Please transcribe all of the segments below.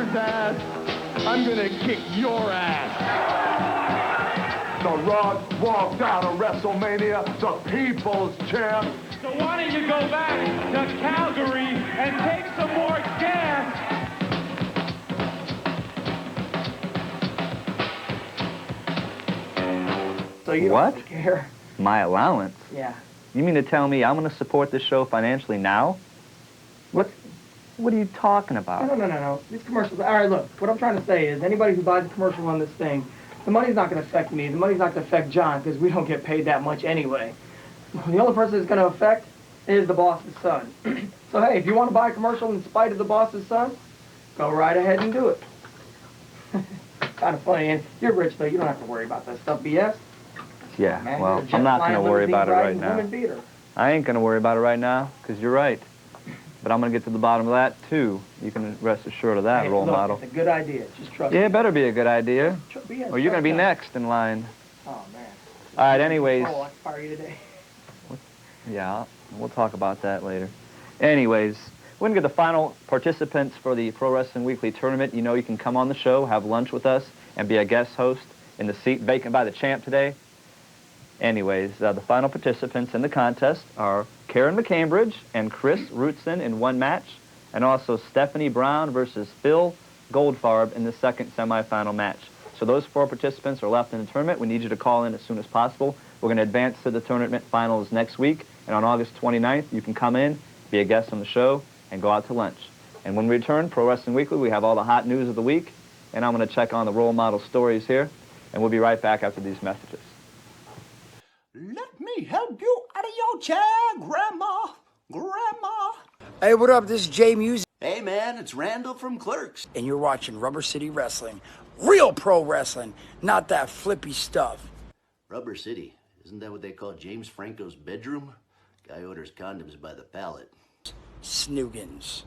Taker's ass. I'm gonna kick your ass. The Rock walked out of WrestleMania, the people's champ. So why don't you go back to Calgary and take some more gas? So you What? don't care? My allowance? Yeah. You mean to tell me I'm going to support this show financially now? What are you talking about? No. These commercials, all right, look, what I'm trying to say is anybody who buys a commercial on this thing, the money's not going to affect me. The money's not going to affect John because we don't get paid that much anyway. The only person it's going to affect is the boss's son. So, hey, if you want to buy a commercial in spite of the boss's son, go right ahead and do it. Kind of funny, and you're rich, though. You don't have to worry about that stuff, BS. Yeah, Man, well, you're a I'm not going to jet-flying, worry about it right limousine-riding woman now. beater. I ain't going to worry about it right now, because you're right. But I'm going to get to the bottom of that, too. You can rest assured of that, Hey, role look, model. It's a good idea. Just trust me. Yeah, it better be a good idea. BS, Or you're going to be trust me. next in line. Oh, man. All right, anyways. Oh, I can fire you today. Yeah, we'll talk about that later. Anyways, we're going to get the final participants for the Pro Wrestling Weekly Tournament. You know you can come on the show, have lunch with us, and be a guest host in the seat vacant by the champ today. Anyways, the final participants in the contest are Karen McCambridge and Chris Rootson in one match, and also Stephanie Brown versus Phil Goldfarb in the second semifinal match. So those 4 participants are left in the tournament. We need you to call in as soon as possible. We're going to advance to the tournament finals next week, and on August 29th, you can come in, be a guest on the show, and go out to lunch. And when we return, Pro Wrestling Weekly, we have all the hot news of the week, and I'm going to check on the role model stories here, and we'll be right back after these messages. Let me help you out of your chair, Grandma. Hey, what up? This is Jay Music. Hey, man, it's Randall from Clerks. And you're watching Rubber City Wrestling. Real pro wrestling, not that flippy stuff. Rubber City. Isn't that what they call James Franco's bedroom? Guy orders condoms by the pallet. Snoogans.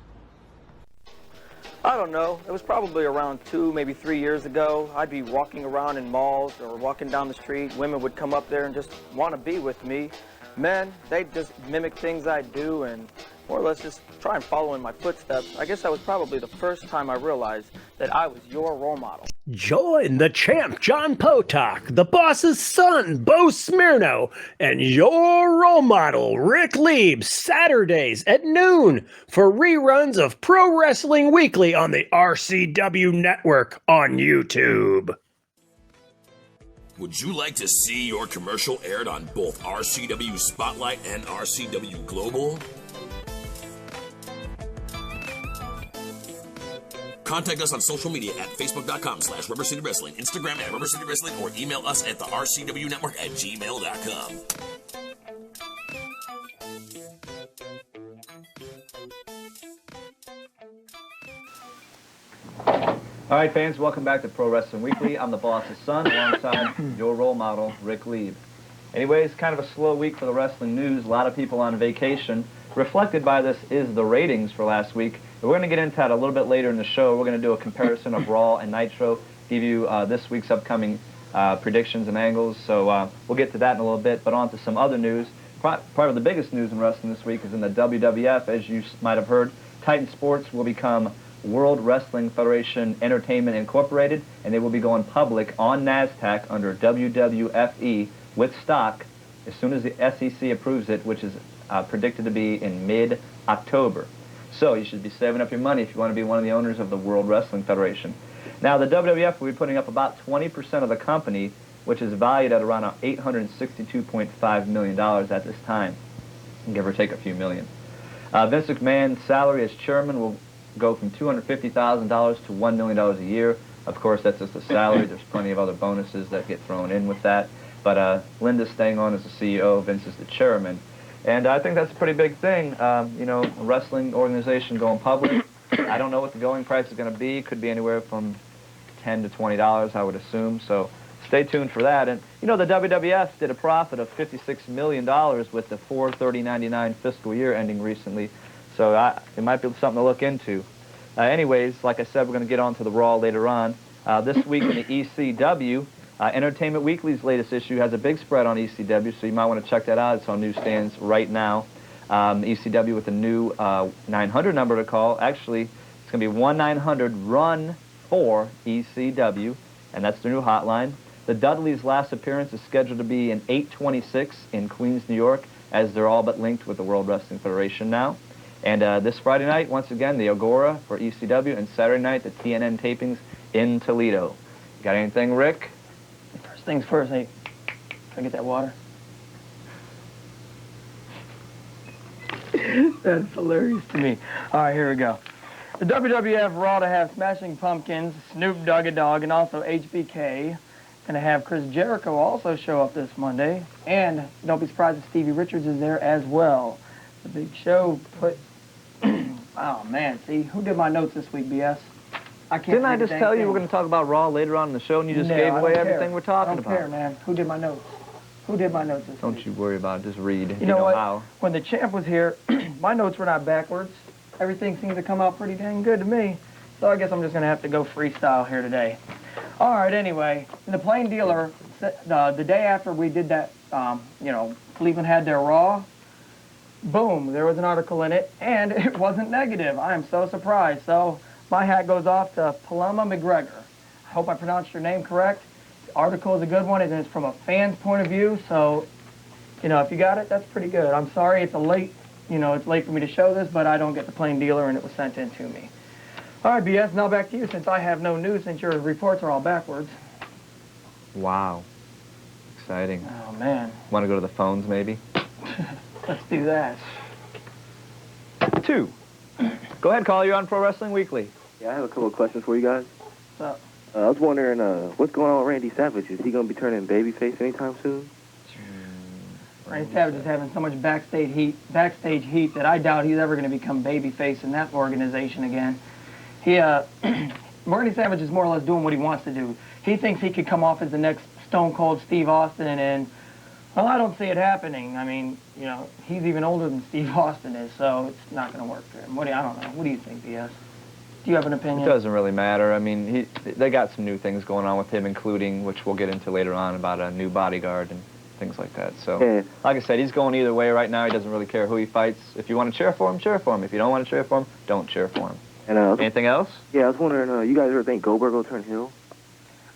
I don't know. It was probably around 2, maybe 3 years ago. I'd be walking around in malls or walking down the street. Women would come up there and just want to be with me. Men, they'd just mimic things I do and more or less just try and follow in my footsteps. I guess that was probably the first time I realized that I was your role model. Join the champ, John Potok, the boss's son, Bo Smirno, and your role model, Rick Lieb, Saturdays at noon for reruns of Pro Wrestling Weekly on the RCW Network on YouTube. Would you like to see your commercial aired on both RCW Spotlight and RCW Global? Contact us on social media at facebook.com/Rubber City Wrestling, Instagram at Rubber City Wrestling, or email us at the RCW Network at gmail.com. All right, fans, welcome back to Pro Wrestling Weekly. I'm the boss's son alongside your role model, Rick Lieb. Anyways, kind of a slow week for the wrestling news. A lot of people on vacation. Reflected by this is the ratings for last week. We're going to get into that a little bit later in the show. We're going to do a comparison of Raw and Nitro, give you this week's upcoming predictions and angles. So we'll get to that in a little bit, but on to some other news. Probably the biggest news in wrestling this week is in the WWF. As you might have heard, Titan Sports will become World Wrestling Federation Entertainment Incorporated, and they will be going public on NASDAQ under WWFE with stock as soon as the SEC approves it, which is predicted to be in mid-October. So you should be saving up your money if you want to be one of the owners of the World Wrestling Federation. Now, the WWF will be putting up about 20% of the company, which is valued at around $862.5 million at this time, give or take a few million. Vince McMahon's salary as chairman will go from $250,000 to $1 million a year. Of course, that's just a salary. There's plenty of other bonuses that get thrown in with that. But Linda's staying on as the CEO, Vince is the chairman. And I think that's a pretty big thing. You know, a wrestling organization going public. I don't know what the going price is going to be. Could be anywhere from $10 to $20, I would assume. So stay tuned for that. And, you know, the WWF did a profit of $56 million with the 4/30/99 fiscal year ending recently. So it might be something to look into. Anyways, like I said, we're going to get on to the Raw later on. This week in the ECW, Entertainment Weekly's latest issue has a big spread on ECW, so you might want to check that out. It's on newsstands right now. ECW with a new 900 number to call. Actually, it's going to be 1-900-RUN-4-ECW, and that's their new hotline. The Dudleys' last appearance is scheduled to be in 8/26 in Queens, New York, as they're all but linked with the World Wrestling Federation now. And this Friday night, once again, the Agora for ECW, and Saturday night, the TNN tapings in Toledo. Got anything, Rick? First things first, hey, can I get that water? That's hilarious to me. All right, here we go. The WWF Raw to have Smashing Pumpkins, Snoop Dogg, and also HBK. Gonna have Chris Jericho also show up this Monday, and don't be surprised if Stevie Richards is there as well. The big show put. Oh man, see who did my notes this week, BS? I can't. Didn't I just tell you we're going to talk about Raw later on in the show, and you just gave away everything we're talking about? I don't care, man. Who did my notes? Who did my notes this week? Don't you worry about it. Just read. You know what? How. When the champ was here, my notes were not backwards. Everything seemed to come out pretty dang good to me. So I guess I'm just going to have to go freestyle here today. All right, anyway, the Plain Dealer, the day after we did that, you know, Cleveland had their Raw, boom, there was an article in it, and it wasn't negative. I am so surprised. So my hat goes off to Paloma McGregor. I hope I pronounced your name correct. The article is a good one, and it's from a fan's point of view, so, you know, if you got it, that's pretty good. I'm sorry it's it's late for me to show this, but I don't get the Plain Dealer, and it was sent in to me. All right, BS, now back to you, since I have no news, since your reports are all backwards. Wow. Exciting. Oh, man. Want to go to the phones, maybe? Let's do that. 2. Go ahead, caller. You're on Pro Wrestling Weekly. Yeah, I have a couple of questions for you guys. What's up? I was wondering, what's going on with Randy Savage? Is he going to be turning babyface anytime soon? Randy Savage is having so much backstage heat that I doubt he's ever going to become babyface in that organization again. Randy Savage is more or less doing what he wants to do. He thinks he could come off as the next Stone Cold Steve Austin, and well, I don't see it happening. I mean, you know, he's even older than Steve Austin is, so it's not going to work for him. I don't know. What do you think, BS? Do you have an opinion? It doesn't really matter. I mean, they got some new things going on with him, including, which we'll get into later on, about a new bodyguard and things like that. So, like I said, he's going either way right now. He doesn't really care who he fights. If you want to cheer for him, cheer for him. If you don't want to cheer for him, don't cheer for him. And anything else? Yeah, I was wondering, you guys ever think Goldberg will turn heel?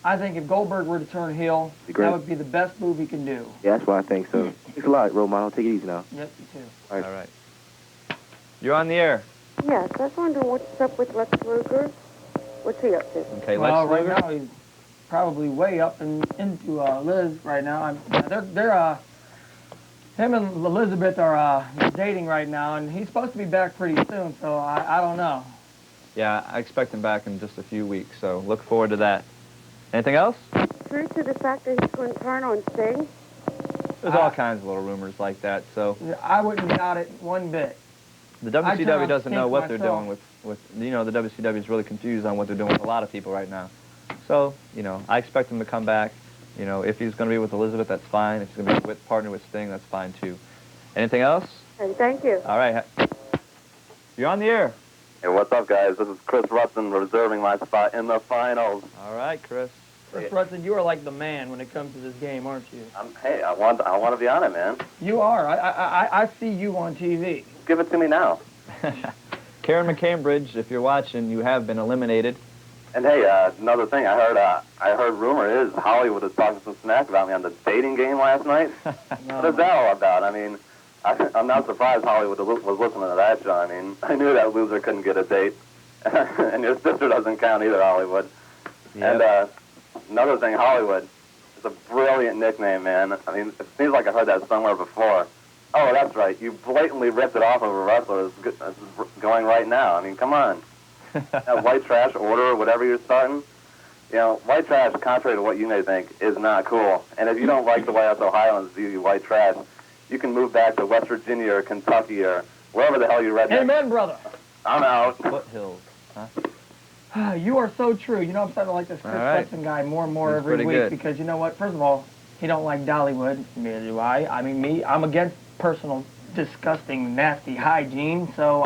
I think if Goldberg were to turn heel, that would be the best move he can do. Yeah, that's what I think. So, thanks a lot, role model. Take it easy now. Yep, you too. All right. You're on the air. Yes, I was wondering what's up with Lex Luger. What's he up to? Okay, well, Lex right now he's probably way up and into Liz right now. Him and Elizabeth are dating right now, and he's supposed to be back pretty soon. So I don't know. Yeah, I expect him back in just a few weeks. So look forward to that. Anything else? True to the fact that he's going to turn on Sting? There's all kinds of little rumors like that. So I wouldn't doubt it one bit. The WCW doesn't know what they're doing with the WCW is really confused on what they're doing with a lot of people right now. So, I expect him to come back. If he's going to be with Elizabeth, that's fine. If he's going to be partner with Sting, that's fine too. Anything else? And thank you. All right. You're on the air. Hey, what's up, guys? This is Chris Rutzen reserving my spot in the finals. All right, Chris. Chris Rutzen, you are like the man when it comes to this game, aren't you? Hey, I want to be on it, man. You are. I see you on TV. Give it to me now. Karen McCambridge, if you're watching, you have been eliminated. And hey, another thing, I heard rumor is Hollywood was talking some smack about me on the dating game last night. What is that all about? I mean, I'm not surprised Hollywood was listening to that show. I mean, I knew that loser couldn't get a date. And your sister doesn't count either, Hollywood. Yep. And another thing, Hollywood, it's a brilliant nickname, man. I mean, it seems like I heard that somewhere before. Oh, that's right. You blatantly ripped it off of a wrestler that's going right now. I mean, come on. That white trash order or whatever you're starting. White trash, contrary to what you may think, is not cool. And if you don't like the way us Ohioans view you white trash, you can move back to West Virginia or Kentucky or wherever the hell you redneck. Amen, brother. I'm out. Foothills, huh? You are so true. I'm starting to like this Chris Rutzen guy more and more every week good. Because you know what? First of all, he don't like Dollywood. Neither do I. I mean, I'm against personal, disgusting, nasty hygiene. So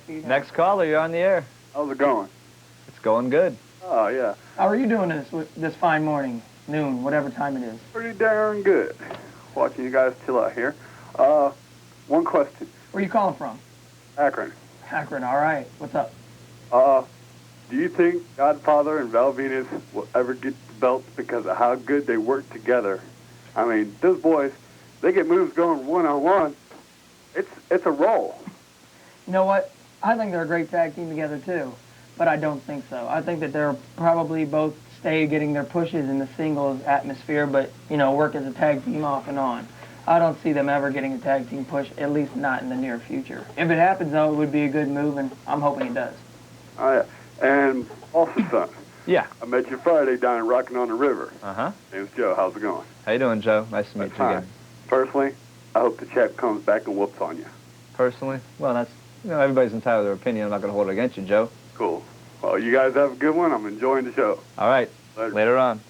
Next caller, you're on the air. How's it going? It's going good. Oh, yeah. How are you doing this fine morning, noon, whatever time it is? Pretty darn good. Watching you guys chill out here. One question. Where are you calling from? Akron. Akron, all right. What's up? Do you think Godfather and Val Venus will ever get the belts because of how good they work together? I mean, those boys, they get moves going one-on-one. It's a roll. You know what? I think they're a great tag team together, too. But I don't think so. I think that they're probably both stay getting their pushes in the singles atmosphere, but, you know, work as a tag team off and on. I don't see them ever getting a tag team push, at least not in the near future. If it happens, though, it would be a good move, and I'm hoping it does. Oh, yeah. And also, son. Yeah. I met you Friday down in Rockin' on the River. Uh-huh. Name's Joe. How's it going? How you doing, Joe? Nice to meet you again. Personally, I hope the chap comes back and whoops on you. Personally? Well, that's, you know, everybody's entitled to their opinion. I'm not going to hold it against you, Joe. Cool. Well, you guys have a good one. I'm enjoying the show. All right. Later on.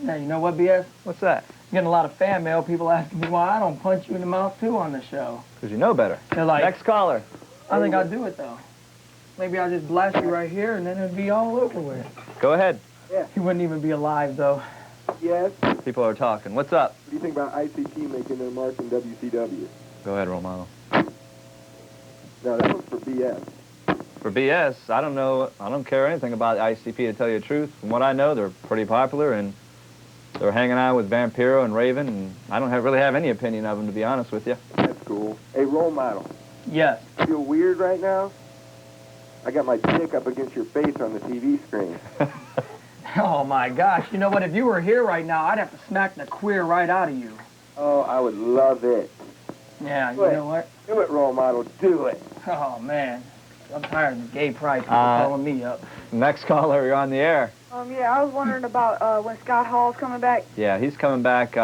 Yeah, you know what, BS? What's that? I'm getting a lot of fan mail, people asking me why I don't punch you in the mouth, too, on the show. Because you know better. They're like, next caller. I think I'll do it, though. Maybe I'll just blast you right here, and then it'd be all over with. Go ahead. Yeah. He wouldn't even be alive, though. Yes? People are talking. What's up? What do you think about ICT making their mark in WCW? Go ahead, role model. No, that was for BS. For BS, I don't know. I don't care anything about ICP, to tell you the truth. From what I know, they're pretty popular, and they're hanging out with Vampiro and Raven, and I don't really have any opinion of them, to be honest with you. That's cool. Hey, role model. Yes. Feel weird right now? I got my dick up against your face on the TV screen. Oh, my gosh. You know what? If you were here right now, I'd have to smack the queer right out of you. Oh, I would love it. Yeah, you know what? Do it, role model. Do it. Oh, man. I'm tired of the gay pride people calling me up. Next caller, you're on the air. Yeah, I was wondering about when Scott Hall's coming back. Yeah, he's coming back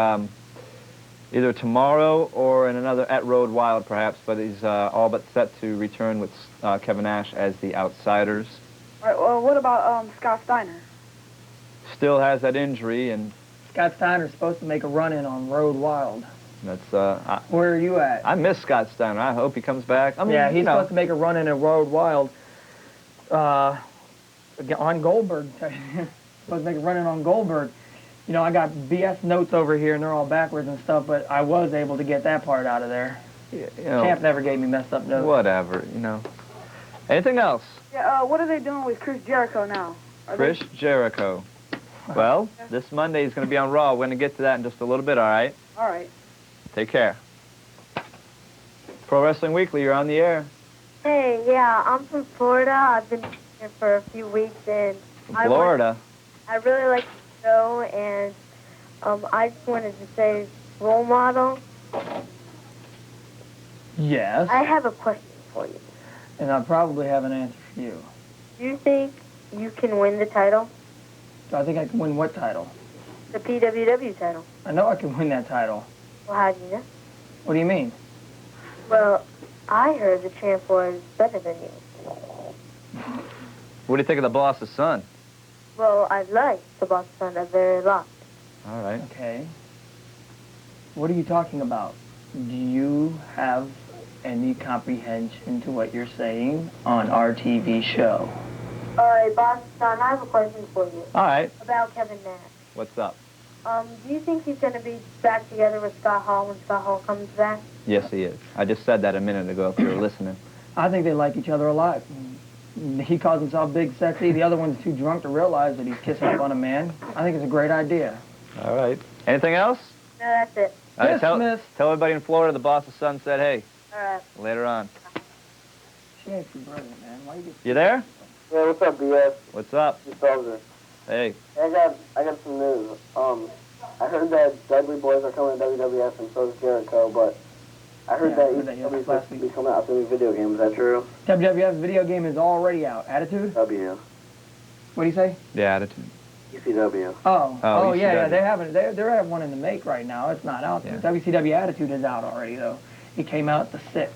either tomorrow or in another at Road Wild, perhaps, but he's all but set to return with Kevin Nash as the Outsiders. All right, well, what about Scott Steiner? Still has that injury, and Scott Steiner's supposed to make a run-in on Road Wild. that's... Where are you at? I miss Scott Steiner. I hope he comes back. I mean, yeah, he's you know, supposed to make a run-in at Road Wild on Goldberg. Supposed to make a run-in on Goldberg. You know, I got BS notes over here, and they're all backwards and stuff, but I was able to get that part out of there. you know, Champ never gave me messed up notes. Whatever, you know. Anything else? Yeah, what are they doing with Chris Jericho now? Chris Jericho. Well, this Monday he's going to be on Raw. We're going to get to that in just a little bit, all right? All right. Take care. Pro Wrestling Weekly, you're on the air. Hey, yeah, I'm from Florida. I've been here for a few weeks, and Florida? I really like the show, and I just wanted to say, role model. Yes. I have a question for you. And I probably have an answer for you. Do you think you can win the title? I think I can win what title? The PWW title. I know I can win that title. Well, how do you know? What do you mean? Well, I heard the champ was better than you. What do you think of the boss's son? Well, I like the boss son a very lot. All right. Okay. What are you talking about? Do you have any comprehension to what you're saying on our TV show? All right, boss son, I have a question for you. All right. About Kevin Nash. What's up? Do you think he's going to be back together with Scott Hall when Scott Hall comes back? Yes, he is. I just said that a minute ago if you were listening. I think they like each other a lot. He calls himself Big Sexy. The other one's too drunk to realize that he's kissing up on a man. I think it's a great idea. All right. Anything else? No, that's it. All right, Dismiss. tell everybody in Florida the boss's son said, hey. All right. Later on. She ain't too brilliant, man. Why you get... You there? Yeah, what's up, BS? What's up? You Soldier. Hey. I got some news. I heard that Dudley Boys are coming to WWF and so is Jericho, but I heard that ECW's supposed to be coming out with a new video game. Is that true? WWF's video game is already out. Attitude? W. What do you say? The Attitude. ECW. Oh, yeah, ECW. they haven't. They have one in the make right now. It's not out. Yeah. WCW Attitude is out already, though. It came out the 6th.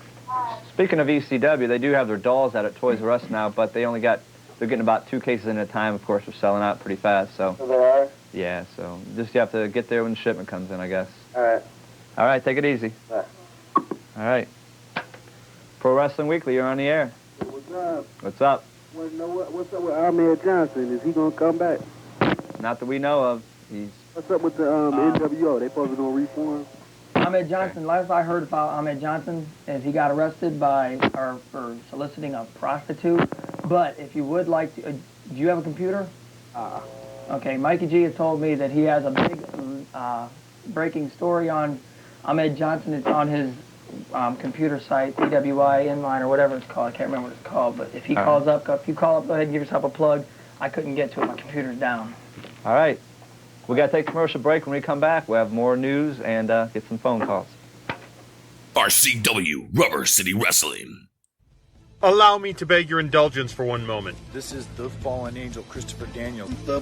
Speaking of ECW, they do have their dolls out at Toys R Us now, but they're getting about 2 cases at a time. Of course, they're selling out pretty fast, so. So they are? Yeah, so just you have to get there when the shipment comes in, I guess. All right. All right, take it easy. Bye. All right. Pro Wrestling Weekly, you're on the air. What's up? What's up? What's up with Ahmed Johnson? Is he gonna come back? Not that we know of. He's What's up with the NWO? They supposed to go reform? Ahmed Johnson, last I heard about Ahmed Johnson is he got arrested for soliciting a prostitute. But if you would like to, do you have a computer? Okay, Mikey G has told me that he has a big breaking story on Ahmed Johnson. It's on his computer site, PWI Inline or whatever it's called. I can't remember what it's called. But if he calls up, if you call up, go ahead and give yourself a plug. I couldn't get to it. My computer's down. All right. We got to take a commercial break. When we come back, we'll have more news and get some phone calls. RCW Rubber City Wrestling. Allow me to beg your indulgence for one moment. This is the fallen angel, Christopher Daniels. The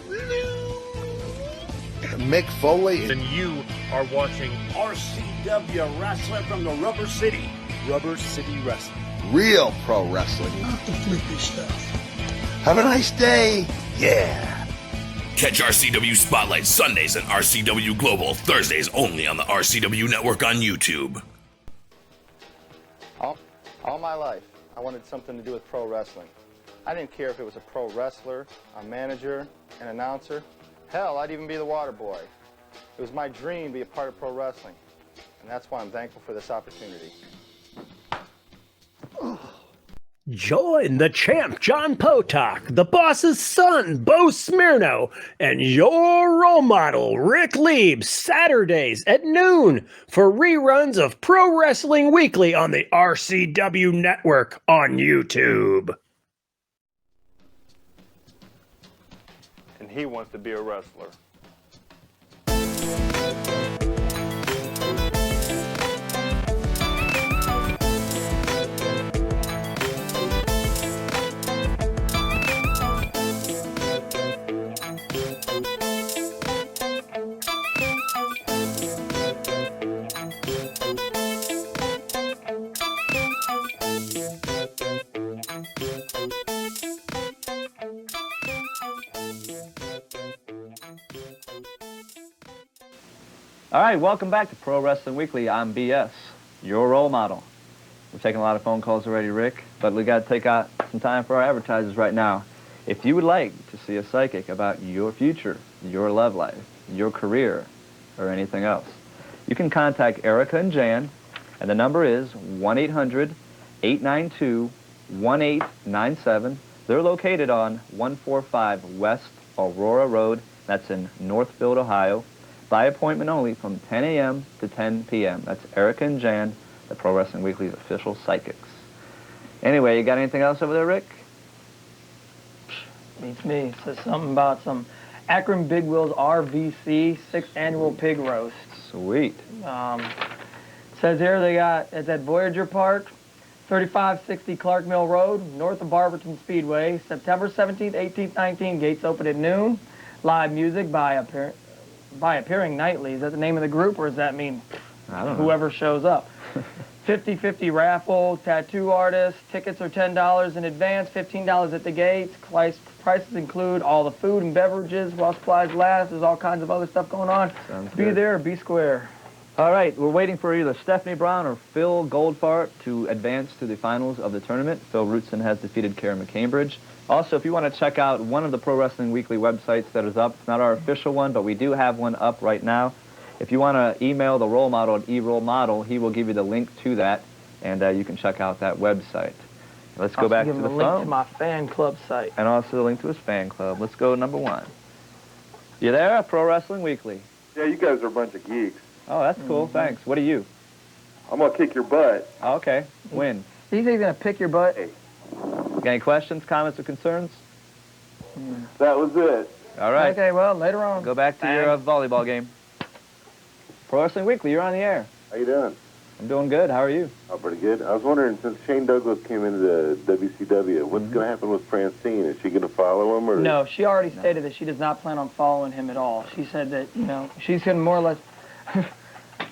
Mick Foley. And you are watching RCW Wrestling from the Rubber City. Rubber City Wrestling. Real pro wrestling. Not the flippy stuff. Have a nice day. Yeah. Catch RCW Spotlight Sundays and RCW Global Thursdays only on the RCW Network on YouTube. All my life, I wanted something to do with pro wrestling. I didn't care if it was a pro wrestler, a manager, an announcer. Hell, I'd even be the water boy. It was my dream to be a part of pro wrestling, and that's why I'm thankful for this opportunity. Join the champ, John Potok, the boss's son, Bo Smirno, and your role model, Rick Lieb, Saturdays at noon for reruns of Pro Wrestling Weekly on the RCW Network on YouTube. And he wants to be a wrestler. All right, welcome back to Pro Wrestling Weekly. I'm BS, your role model. We're taking a lot of phone calls already, Rick, but we got to take out some time for our advertisers right now. If you would like to see a psychic about your future, your love life, your career, or anything else, you can contact Erica and Jan, and the number is 1-800-892-1897. They're located on 145 West Aurora Road. That's in Northfield, Ohio. By appointment only from 10 a.m. to 10 p.m. That's Erica and Jan, the Pro Wrestling Weekly's official psychics. Anyway, you got anything else over there, Rick? Beats me. It says something about some Akron Big Wheels RVC 6th Annual Pig Roast. Sweet. Says here it's at Voyager Park, 3560 Clark Mill Road, north of Barberton Speedway, September 17th, 18th, 19th. Gates open at noon. Live music by appearing nightly. Is that the name of the group, or does that mean whoever shows up? 50-50 raffle, tattoo artist. Tickets are $10 in advance, $15 at the gates. Prices include all the food and beverages while supplies last. There's all kinds of other stuff going on. Sounds be good. there, be square. All right, we're waiting for either Stephanie Brown or Phil Goldfart to advance to the finals of the tournament. Phil Rootson has defeated Karen McCambridge. Also, if you want to check out one of the Pro Wrestling Weekly websites that is up, it's not our official one, but we do have one up right now. If you want to email the role model at eRoleModel, he will give you the link to that, and you can check out that website. Let's go back to the phone. Give him a link to my fan club site. And also the link to his fan club. Let's go to number one. You there, Pro Wrestling Weekly? Yeah, you guys are a bunch of geeks. Oh, that's cool. Thanks. What are you? I'm going to kick your butt. Oh, okay. Win. You think he's going to pick your butt? Hey. Got any questions, comments, or concerns? That was it. All right. Okay, well, later on. Go back to your volleyball game. Pro Wrestling Weekly, you're on the air. How you doing? I'm doing good. How are you? Oh, pretty good. I was wondering, since Shane Douglas came into the WCW, what's going to happen with Francine? Is she going to follow him? Or? No, she already stated that she does not plan on following him at all. She said that, she's going to more or less...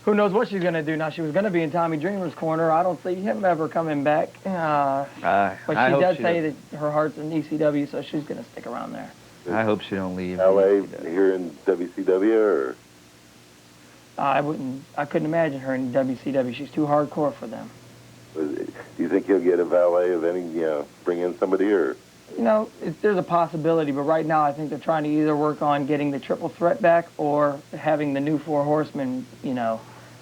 Who knows what she's going to do now? She was going to be in Tommy Dreamer's corner. I don't see him ever coming back. But she does say that her heart's in ECW, so she's going to stick around there. I hope she don't leave. LA here in WCW, or? I couldn't imagine her in WCW. She's too hardcore for them. Do you think he'll get a valet of any, bring in somebody, or? There's a possibility, but right now I think they're trying to either work on getting the triple threat back or having the new Four Horsemen,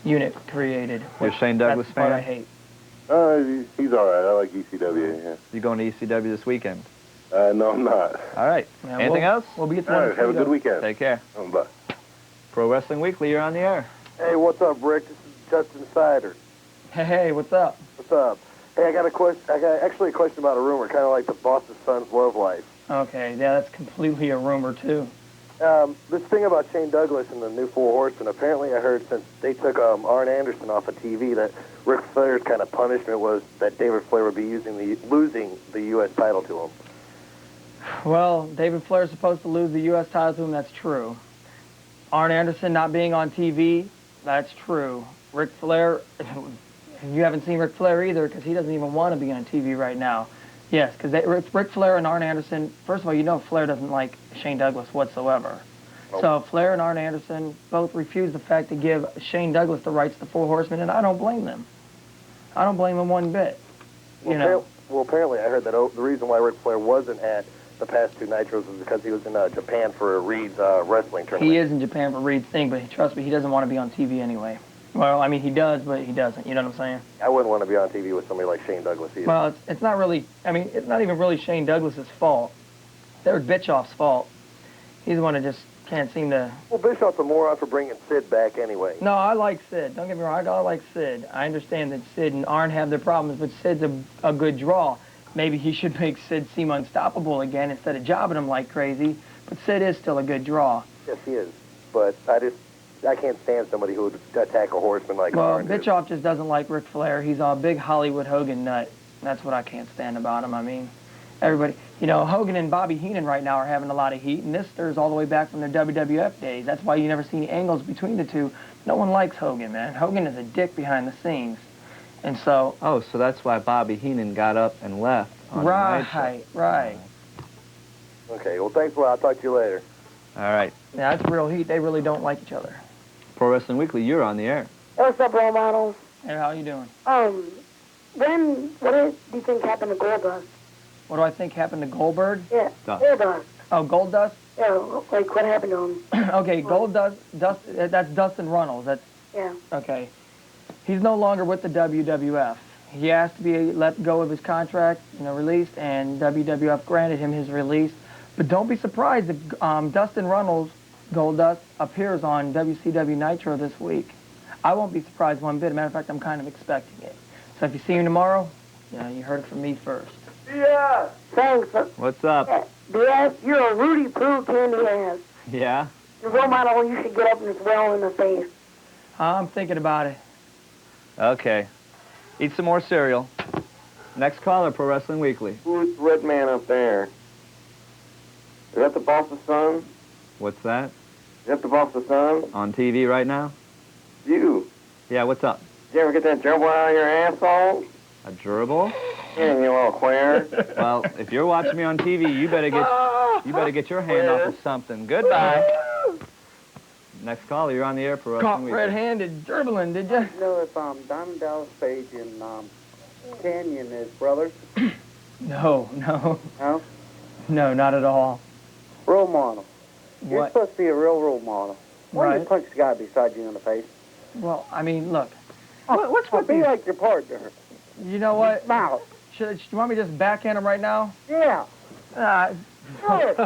unit created. You're a Shane Douglas That's the part fan? I hate. He's all right. I like ECW. Yeah. You going to ECW this weekend? No, I'm not. All right. Yeah, Anything else? We'll be at All right, have a good weekend. Take care. Bye. Pro Wrestling Weekly, you're on the air. Hey, what's up, Rick? This is Justin Sider. Hey, what's up? What's up? Hey, I got a question. I got actually a question about a rumor, kind of like the boss's son's love life. Okay, yeah, that's completely a rumor, too. This thing about Shane Douglas and the new Four Horsemen, apparently I heard since they took Arn Anderson off of TV that Ric Flair's kind of punishment was that David Flair would be losing the U.S. title to him. Well, David Flair's supposed to lose the U.S. title to him, that's true. Arn Anderson not being on TV, that's true. Ric Flair, you haven't seen Ric Flair either because he doesn't even want to be on TV right now. Yes, because Ric Flair and Arn Anderson, first of all, you know Flair doesn't like Shane Douglas whatsoever. Oh. So Flair and Arn Anderson both refused the fact to give Shane Douglas the rights to the Four Horsemen, and I don't blame them. I don't blame them one bit. Well, apparently I heard that the reason why Ric Flair wasn't at the past two Nitros was because he was in Japan for Reed's wrestling tournament. He is in Japan for Reed's thing, but trust me, he doesn't want to be on TV anyway. Well, I mean, he does, but he doesn't. You know what I'm saying? I wouldn't want to be on TV with somebody like Shane Douglas either. Well, it's not really, I mean, it's not even really Shane Douglas's fault. Derek Bischoff's fault. He's the one that just can't seem to... Well, Bischoff's a moron for bringing Sid back anyway. No, I like Sid. Don't get me wrong, I like Sid. I understand that Sid and Arn have their problems, but Sid's a good draw. Maybe he should make Sid seem unstoppable again instead of jobbing him like crazy, but Sid is still a good draw. Yes, he is. But I can't stand somebody who would attack a horseman like Arn. Well, Bischoff just doesn't like Ric Flair. He's a big Hollywood Hogan nut. That's what I can't stand about him. I mean, everybody, you know, Hogan and Bobby Heenan right now are having a lot of heat, and this stirs all the way back from their WWF days. That's why you never see any angles between the two. No one likes Hogan, man. Hogan is a dick behind the scenes. And so... Oh, so that's why Bobby Heenan got up and left. Right. Okay, well, thanks a lot. I'll talk to you later. All right. Yeah, that's real heat. They really don't like each other. Pro Wrestling Weekly, you're on the air. What's up, role models? Hey, how you doing? What do you think happened to Goldust? What do I think happened to Goldberg? Yeah, Goldust. Oh, Goldust? Yeah, like what happened to him? Okay, Goldust, that's Dustin Runnels. Yeah. Okay. He's no longer with the WWF. He asked to be let go of his contract, released, and WWF granted him his release. But don't be surprised if Dustin Runnels, Goldust, appears on WCW Nitro this week. I won't be surprised one bit. As a matter of fact, I'm kind of expecting it. So if you see him tomorrow, you heard it from me first. Yeah. Thanks. What's up? BS, you're a Rudy Poo candy ass. Yeah? Your role model, you should get up and swell in the face. I'm thinking about it. Okay. Eat some more cereal. Next caller, Pro Wrestling Weekly. Who's the red man up there? Is that the boss's son? What's that? Is that the boss's son? On TV right now? You. Yeah, what's up? Did you ever get that gerbil out of your asshole? A gerbil? Yeah, you little queer. Well, if you're watching me on TV, you better get your hand off of something. Goodbye. Next caller, you're on the air, Pro Wrestling Caught Weekly. red-handed dribbling, did you? know if Diamond Dallas Page and Canyon is brothers? No. No? No, not at all. Role model. You're What? supposed to be a real role model. Why do you Right. punch the guy beside you in the face? Well, I mean, look. What's with Be these? like your partner. You know what? Smile. Should you want me to just backhand him right now? Yeah. Good.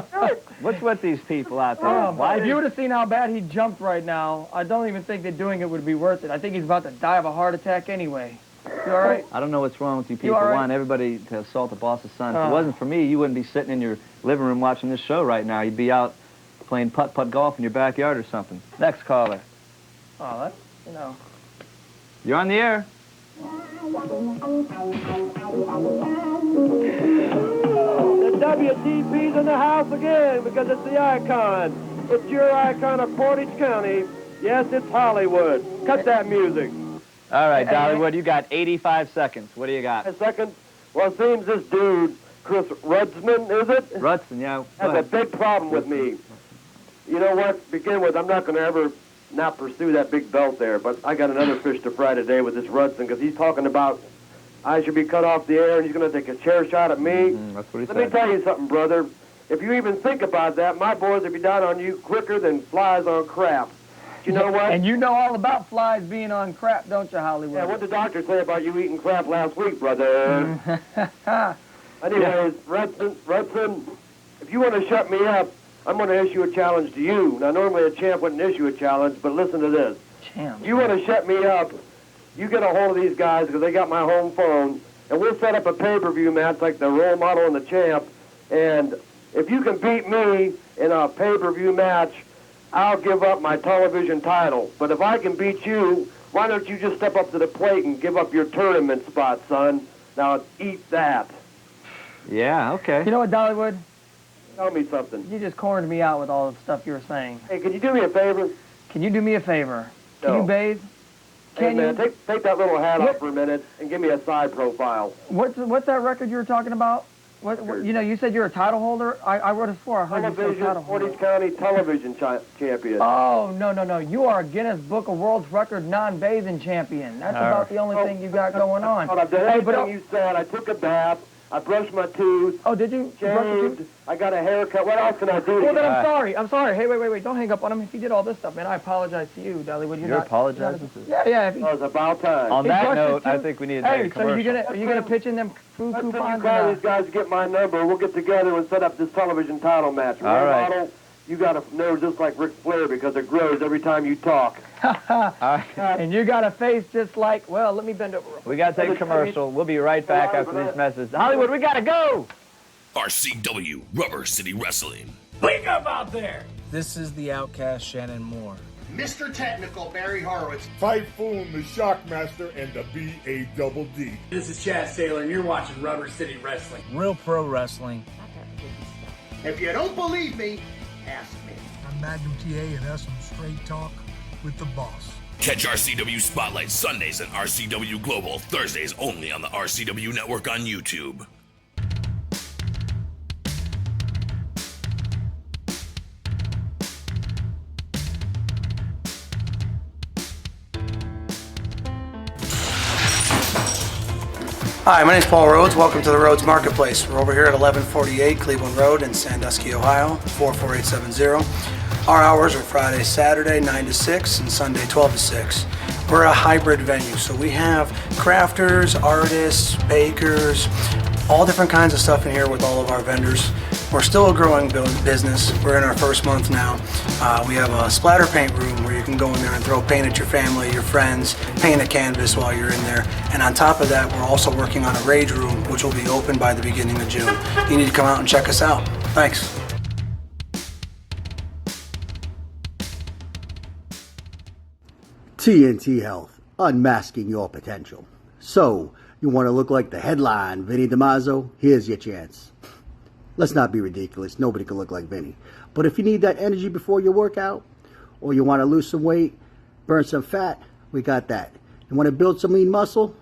What's with these people out there? Oh, if you would have seen how bad he jumped right now, I don't even think that doing it would be worth it. I think he's about to die of a heart attack anyway. You all right? I don't know what's wrong with you people. all right? Want everybody to assault the boss's son. If it wasn't for me, you wouldn't be sitting in your living room watching this show right now. You'd be out playing putt-putt golf in your backyard or something. Next caller. Oh, You're on the air. The WTP's in the house again because it's the icon. It's your icon of Portage County. Yes, it's Hollywood. Cut that music. All right, Dollywood, you got 85 seconds. What do you got? A second. Well, it seems this dude, Chris Rudsman, is it? Rudson, yeah. Has a big problem with me. You know what? To begin with, I'm not going to ever not pursue that big belt there, but I got another fish to fry today with this Rudson because he's talking about I should be cut off the air and he's going to take a chair shot at me. That's what he Let said. me tell you something, brother. If you even think about that, my boys will be down on you quicker than flies on crap. you know what? And you know all about flies being on crap, don't you, Hollywood? Yeah, what did the doctor say about you eating crap last week, brother? Anyways, Redson, if you want to shut me up, I'm going to issue a challenge to you. Now, normally a champ wouldn't issue a challenge, but listen to this. Champ. You want to shut me up, you get a hold of these guys because they got my home phone, and we'll set up a pay-per-view match like the role model and the champ, and if you can beat me in a pay-per-view match, I'll give up my television title. But if I can beat you, why don't you just step up to the plate and give up your tournament spot, son? Now, eat that. Yeah, okay. You know what, Dollywood? Tell me something. You just cornered me out with all the stuff you were saying. Hey, can you do me a favor? Can you do me a favor? No. Can you bathe? Hey, man, you? take that little hat off for a minute and give me a side profile. What's that record you were talking about? What, you know, you said you're a title holder. I wrote it for. I heard you say title holder. Portage County television champion. Oh, no. You are a Guinness Book of World Record non-bathing champion. That's about the only thing you got going on. I did everything you said. I took a bath. I brushed my tooth. Oh, did you? Shaved. I got a haircut. What else can I do? Well, then I'm sorry. Hey, wait. Don't hang up on him. If he did all this stuff, man, I apologize to you, Dollywood. You're apologizing? Yeah. It was about time. On that note, I think we need to take a commercial. So are you gonna pitch in them food coupons? You call these guys to get my number. We'll get together and set up this television title match. All right. Model, you got a nose just like Ric Flair because it grows every time you talk. And you got a face just like, well, let me bend over. We got to take a commercial. We'll be right back after these messages. Hollywood, we got to go! RCW, Rubber City Wrestling. Wake up out there! This is the Outcast Shannon Moore. Mr. Technical Barry Horowitz. Typhoon, the Shockmaster, and the BADD. This is Chad Saylor, and you're watching Rubber City Wrestling. Real pro wrestling. If you don't believe me, ask me. I'm Magnum TA, and that's some straight talk with the boss. Catch RCW Spotlight Sundays and RCW Global Thursdays only on the RCW Network on YouTube. Hi, my name is Paul Rhodes. Welcome to the Rhodes Marketplace. We're over here at 1148 Cleveland Road in Sandusky, Ohio, 44870. Our hours are Friday, Saturday, 9 to 6, and Sunday, 12 to 6. We're a hybrid venue, so we have crafters, artists, bakers, all different kinds of stuff in here with all of our vendors. We're still a growing business. We're in our first month now. We have a splatter paint room where you can go in there and throw paint at your family, your friends, paint a canvas while you're in there. And on top of that, we're also working on a rage room, which will be open by the beginning of June. You need to come out and check us out. Thanks. TNT Health, unmasking your potential. So, you want to look like the headline, Vinny DiMaggio? Here's your chance. Let's not be ridiculous. Nobody can look like Vinny. But if you need that energy before your workout, or you want to lose some weight, burn some fat, we got that. You want to build some lean muscle?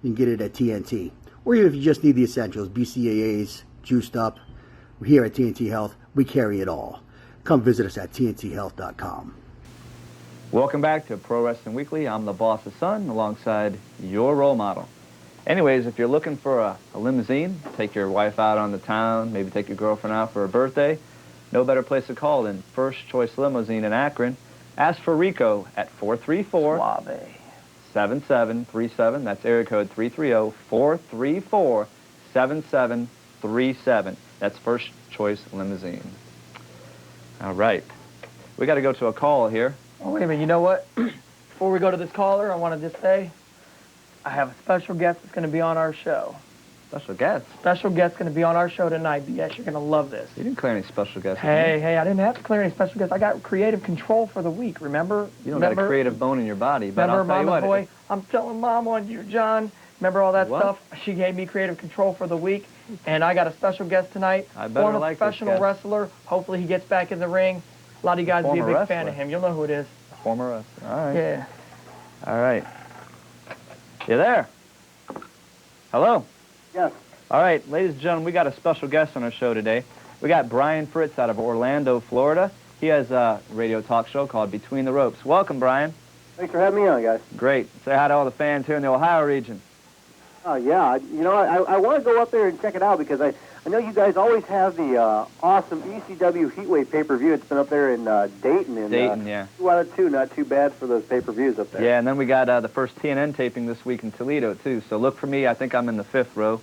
You can get it at TNT. Or even if you just need the essentials, BCAAs, juiced up, here at TNT Health, we carry it all. Come visit us at TNTHealth.com. Welcome back to Pro Wrestling Weekly. I'm the boss's son alongside your role model. Anyways, if you're looking for a limousine, take your wife out on the town, maybe take your girlfriend out for her birthday, no better place to call than First Choice Limousine in Akron. Ask for Rico at 434-7737. That's area code 330-434-7737. That's First Choice Limousine. All right. We got to go to a call here. Oh, wait a minute. You know what? Before we go to this caller, I want to just say I have a special guest that's going to be on our show. Special guest? Special guest going to be on our show tonight. Yes, you're going to love this. You didn't clear any special guests. Hey, I didn't have to clear any special guests. I got creative control for the week, remember? You don't got a creative bone in your body, but I'll tell you what. Boy, I'm telling Mom on you, John. Remember all that stuff? She gave me creative control for the week, and I got a special guest tonight. I better like this professional wrestler. Hopefully he gets back in the ring. A lot of you guys will be a big fan of him. You'll know who it is. Former wrestler. All right. Yeah. All right. You there? Hello? Yes. All right, ladies and gentlemen, we got a special guest on our show today. We got Brian Fritz out of Orlando, Florida. He has a radio talk show called Between the Ropes. Welcome, Brian. Thanks for having me on, guys. Great. Say hi to all the fans here in the Ohio region. Oh, yeah. You know, I want to go up there and check it out because I know you guys always have the awesome ECW Heatwave pay-per-view. It's been up there in Dayton. And, yeah. 2 out of 2, not too bad for those pay-per-views up there. Yeah, and then we got the first TNN taping this week in Toledo, too. So look for me. I think I'm in the 5th row.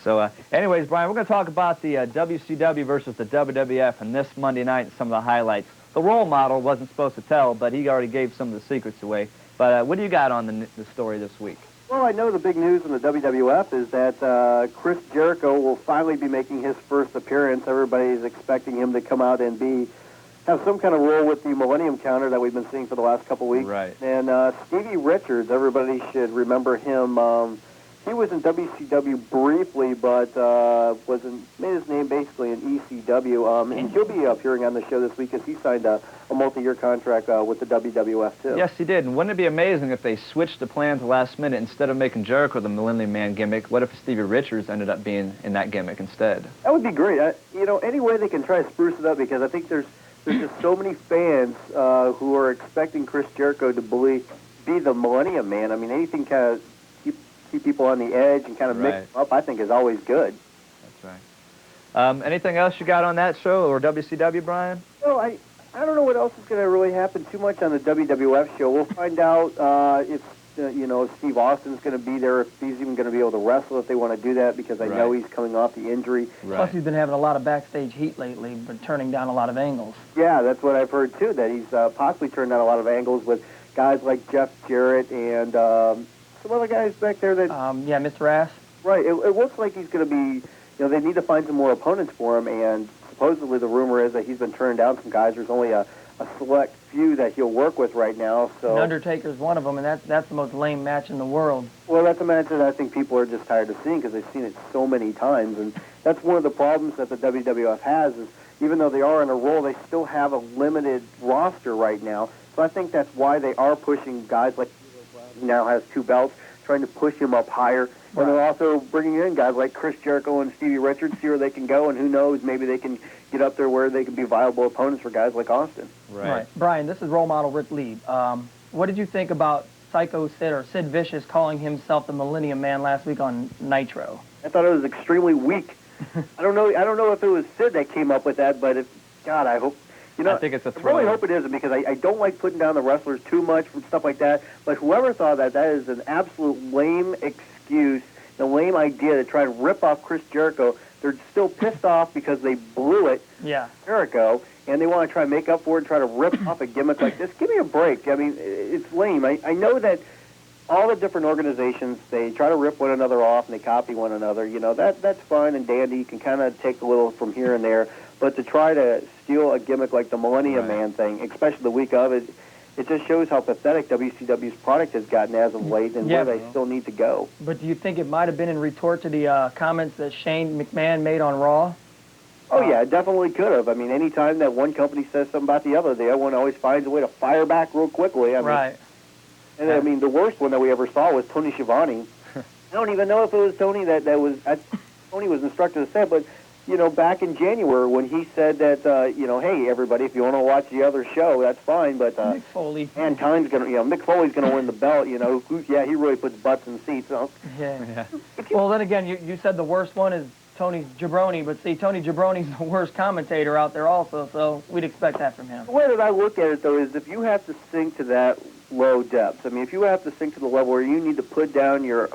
So anyways, Brian, we're going to talk about the WCW versus the WWF and this Monday night and some of the highlights. The role model wasn't supposed to tell, but he already gave some of the secrets away. But what do you got on the story this week? Well, I know the big news in the WWF is that Chris Jericho will finally be making his first appearance. Everybody's expecting him to come out and have some kind of role with the Millennium Counter that we've been seeing for the last couple weeks. Right. And Stevie Richards, everybody should remember him. He was in WCW briefly, but made his name basically in ECW. And he'll be appearing on the show this week because he signed a multi-year contract with the WWF, too. Yes, he did. And wouldn't it be amazing if they switched the plans the last minute? Instead of making Jericho the Millennium Man gimmick, what if Stevie Richards ended up being in that gimmick instead? That would be great. Any way they can try to spruce it up, because I think there's just so many fans who are expecting Chris Jericho to be the Millennium Man. I mean, anything kind of keep people on the edge and kind of mix them up, I think, is always good. That's right. Anything else you got on that show or WCW, Brian? Well, I don't know what else is going to really happen too much on the WWF show. We'll find out if Steve Austin's going to be there, if he's even going to be able to wrestle if they want to do that, because I know he's coming off the injury. Plus, he's been having a lot of backstage heat lately, but turning down a lot of angles. Yeah, that's what I've heard, too, that he's possibly turned down a lot of angles with guys like Jeff Jarrett and some other guys back there that... Mr. Ass. Right. It looks like he's going to be... they need to find some more opponents for him, and supposedly the rumor is that he's been turning down some guys. There's only a select few that he'll work with right now. So and Undertaker's one of them, and that's the most lame match in the world. Well, that's a match that I think people are just tired of seeing because they've seen it so many times, and that's one of the problems that the WWF has is even though they are in a roll, they still have a limited roster right now. So I think that's why they are pushing guys like he now has 2 belts, trying to push him up higher. And they're also bringing in guys like Chris Jericho and Stevie Richards, see where they can go, and who knows, maybe they can get up there where they can be viable opponents for guys like Austin. Right. Brian, this is role model Rick Lieb. What did you think about Psycho Sid or Sid Vicious calling himself the Millennium Man last week on Nitro? I thought it was extremely weak. I don't know if it was Sid that came up with that, but God, I hope. I think it's a I really hope it isn't, because I don't like putting down the wrestlers too much and stuff like that. But whoever thought that is an absolute lame excuse, a lame idea to try to rip off Chris Jericho. They're still pissed off because they blew it, Jericho, and they want to try to make up for it and try to rip off a gimmick like this. Give me a break. I mean, it's lame. I know that all the different organizations, they try to rip one another off and they copy one another. That's fine and dandy. You can kind of take a little from here and there. But to try to steal a gimmick like the Millennium Man thing, especially the week of it, it just shows how pathetic WCW's product has gotten as of late and where they still need to go. But do you think it might have been in retort to the comments that Shane McMahon made on Raw? Oh, yeah, it definitely could have. I mean, any time that one company says something about the other one always finds a way to fire back real quickly. I mean, the worst one that we ever saw was Tony Schiavone. I don't even know if it was Tony that was... Tony was instructed to say it, but... back in January when he said that, hey, everybody, if you want to watch the other show, that's fine, but Mick Foley. Mankind's going to, Mick Foley's going to win the belt, he really puts butts in seats. Yeah. Well, then again, you said the worst one is Tony Jabroni, but see, Tony Jabroni's the worst commentator out there also, so we'd expect that from him. The way that I look at it, though, is if you have to sink to that low depth, I mean, if you have to sink to the level where you need to put down your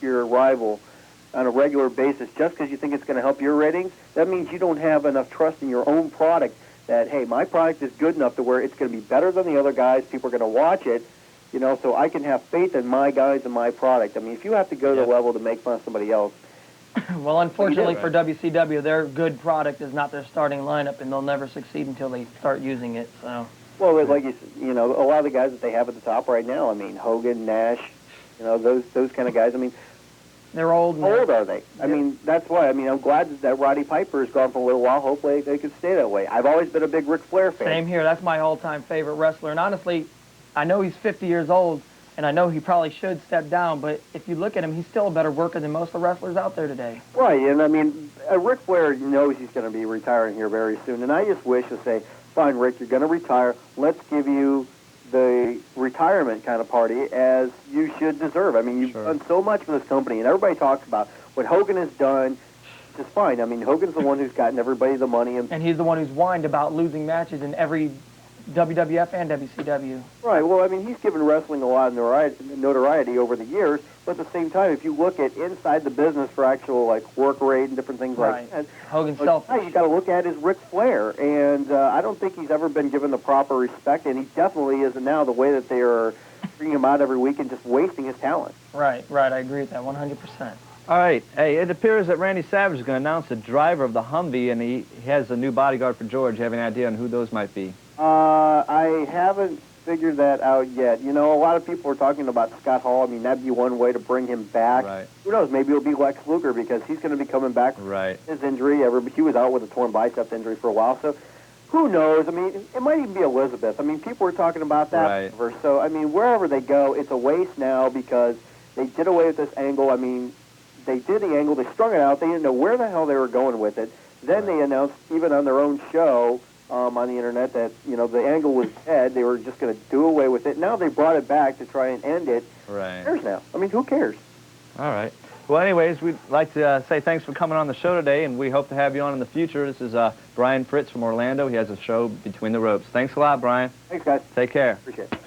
rival on a regular basis just because you think it's going to help your ratings, that means you don't have enough trust in your own product that, hey, my product is good enough to where it's going to be better than the other guys, people are going to watch it, so I can have faith in my guys and my product. I mean, if you have to go to the level to make fun of somebody else. Well, unfortunately for WCW, their good product is not their starting lineup, and they'll never succeed until they start using it, so. Well, like you said, a lot of the guys that they have at the top right now, I mean, Hogan, Nash, those kind of guys, I mean, they're old. How old are they? I mean, that's why. I mean, I'm glad that Roddy Piper has gone for a little while. Hopefully they can stay that way. I've always been a big Ric Flair fan. Same here. That's my all-time favorite wrestler. And honestly, I know he's 50 years old, and I know he probably should step down, but if you look at him, he's still a better worker than most of the wrestlers out there today. Right, and I mean, Ric Flair knows he's going to be retiring here very soon, and I just wish to say, fine, Rick, you're going to retire. Let's give you the retirement kind of party as you should deserve. I mean, you've done so much for this company, and everybody talks about what Hogan has done just fine. I mean, Hogan's the one who's gotten everybody the money. And he's the one who's whined about losing matches in every WWF and WCW. Right. Well, I mean, he's given wrestling a lot of notoriety over the years, but at the same time, if you look at inside the business for actual, like, work rate and different things like that, Hogan's selfish. You got to look at is Ric Flair, and I don't think he's ever been given the proper respect, and he definitely isn't now, the way that they are bringing him out every week and just wasting his talent. Right, I agree with that 100%. All right. Hey, it appears that Randy Savage is going to announce the driver of the Humvee, and he has a new bodyguard for George. You have any idea on who those might be? I haven't figured that out yet. You know, a lot of people are talking about Scott Hall. I mean, that'd be one way to bring him back. Right. Who knows? Maybe it'll be Lex Luger, because he's going to be coming back right. from his injury. He was out with a torn bicep injury for a while, so who knows? I mean, it might even be Elizabeth. I mean, people are talking about that. Right. So, I mean, wherever they go, it's a waste now, because they did away with this angle. I mean, they did the angle. They strung it out. They didn't know where the hell they were going with it. Then they announced, even on their own show, on the internet, that, you know, the angle was dead. They were just going to do away with it. Now they brought it back to try and end it. Right. Who cares now? I mean, who cares? All right. Well, anyways, we'd like to say thanks for coming on the show today, and we hope to have you on in the future. This is Brian Fritz from Orlando. He has a show, Between the Ropes. Thanks a lot, Brian. Thanks, guys. Take care. Appreciate it.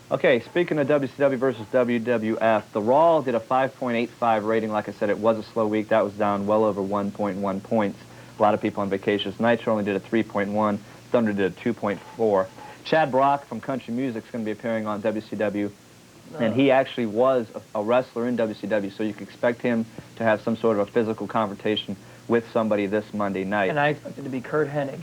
Okay, speaking of WCW versus WWF, the Raw did a 5.85 rating. Like I said, it was a slow week. That was down well over 1.1 points. A lot of people on vacation. Nitro only did a 3.1. Thunder did a 2.4. Chad Brock from Country Music is going to be appearing on WCW, and he actually was a wrestler in WCW, so you can expect him to have some sort of a physical confrontation with somebody this Monday night. And I expect it to be Kurt Hennig.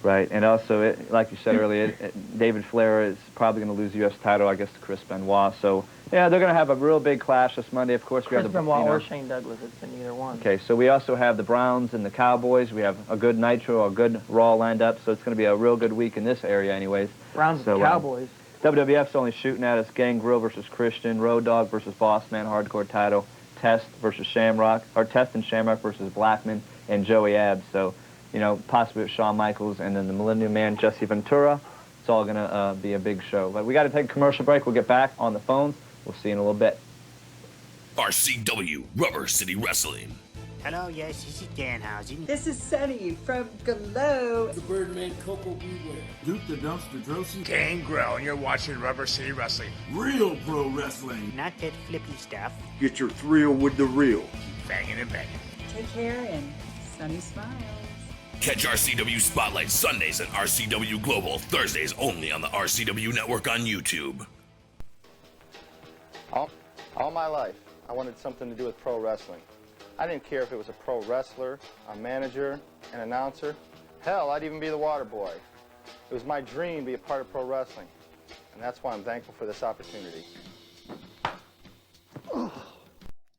Right, and also, like you said earlier, David Flair is probably going to lose the U.S. title, I guess, to Chris Benoit. So, yeah, they're going to have a real big clash this Monday. Of course, we have the Benoit or Shane Douglas. It's been either one. Okay, so we also have the Browns and the Cowboys. We have a good Nitro, a good Raw lined up, so it's going to be a real good week in this area anyways. Browns and Cowboys. WWF's only shooting at us Gangrel versus Christian, Road Dogg versus Boss Man Hardcore title, Test versus Shamrock, or Test and Shamrock versus Blackman and Joey Abs. So, you know, possibly with Shawn Michaels and then the Millennium Man, Jesse Ventura. It's all going to be a big show. But we got to take a commercial break. We'll get back on the phones. We'll see you in a little bit. RCW, Rubber City Wrestling. Hello, yes, this is Danhausen. This is Sunny from Glow. The Birdman Coco Beware. Duke the Dumpster Drosy. Gangrel, and you're watching Rubber City Wrestling. Real pro wrestling. Not that flippy stuff. Get your thrill with the real. Keep banging and banging. Take care and Sunny smiles. Catch RCW Spotlight Sundays at RCW Global, Thursdays only on the RCW Network on YouTube. All my life, I wanted something to do with pro wrestling. I didn't care if it was a pro wrestler, a manager, an announcer. Hell, I'd even be the water boy. It was my dream to be a part of pro wrestling, and that's why I'm thankful for this opportunity.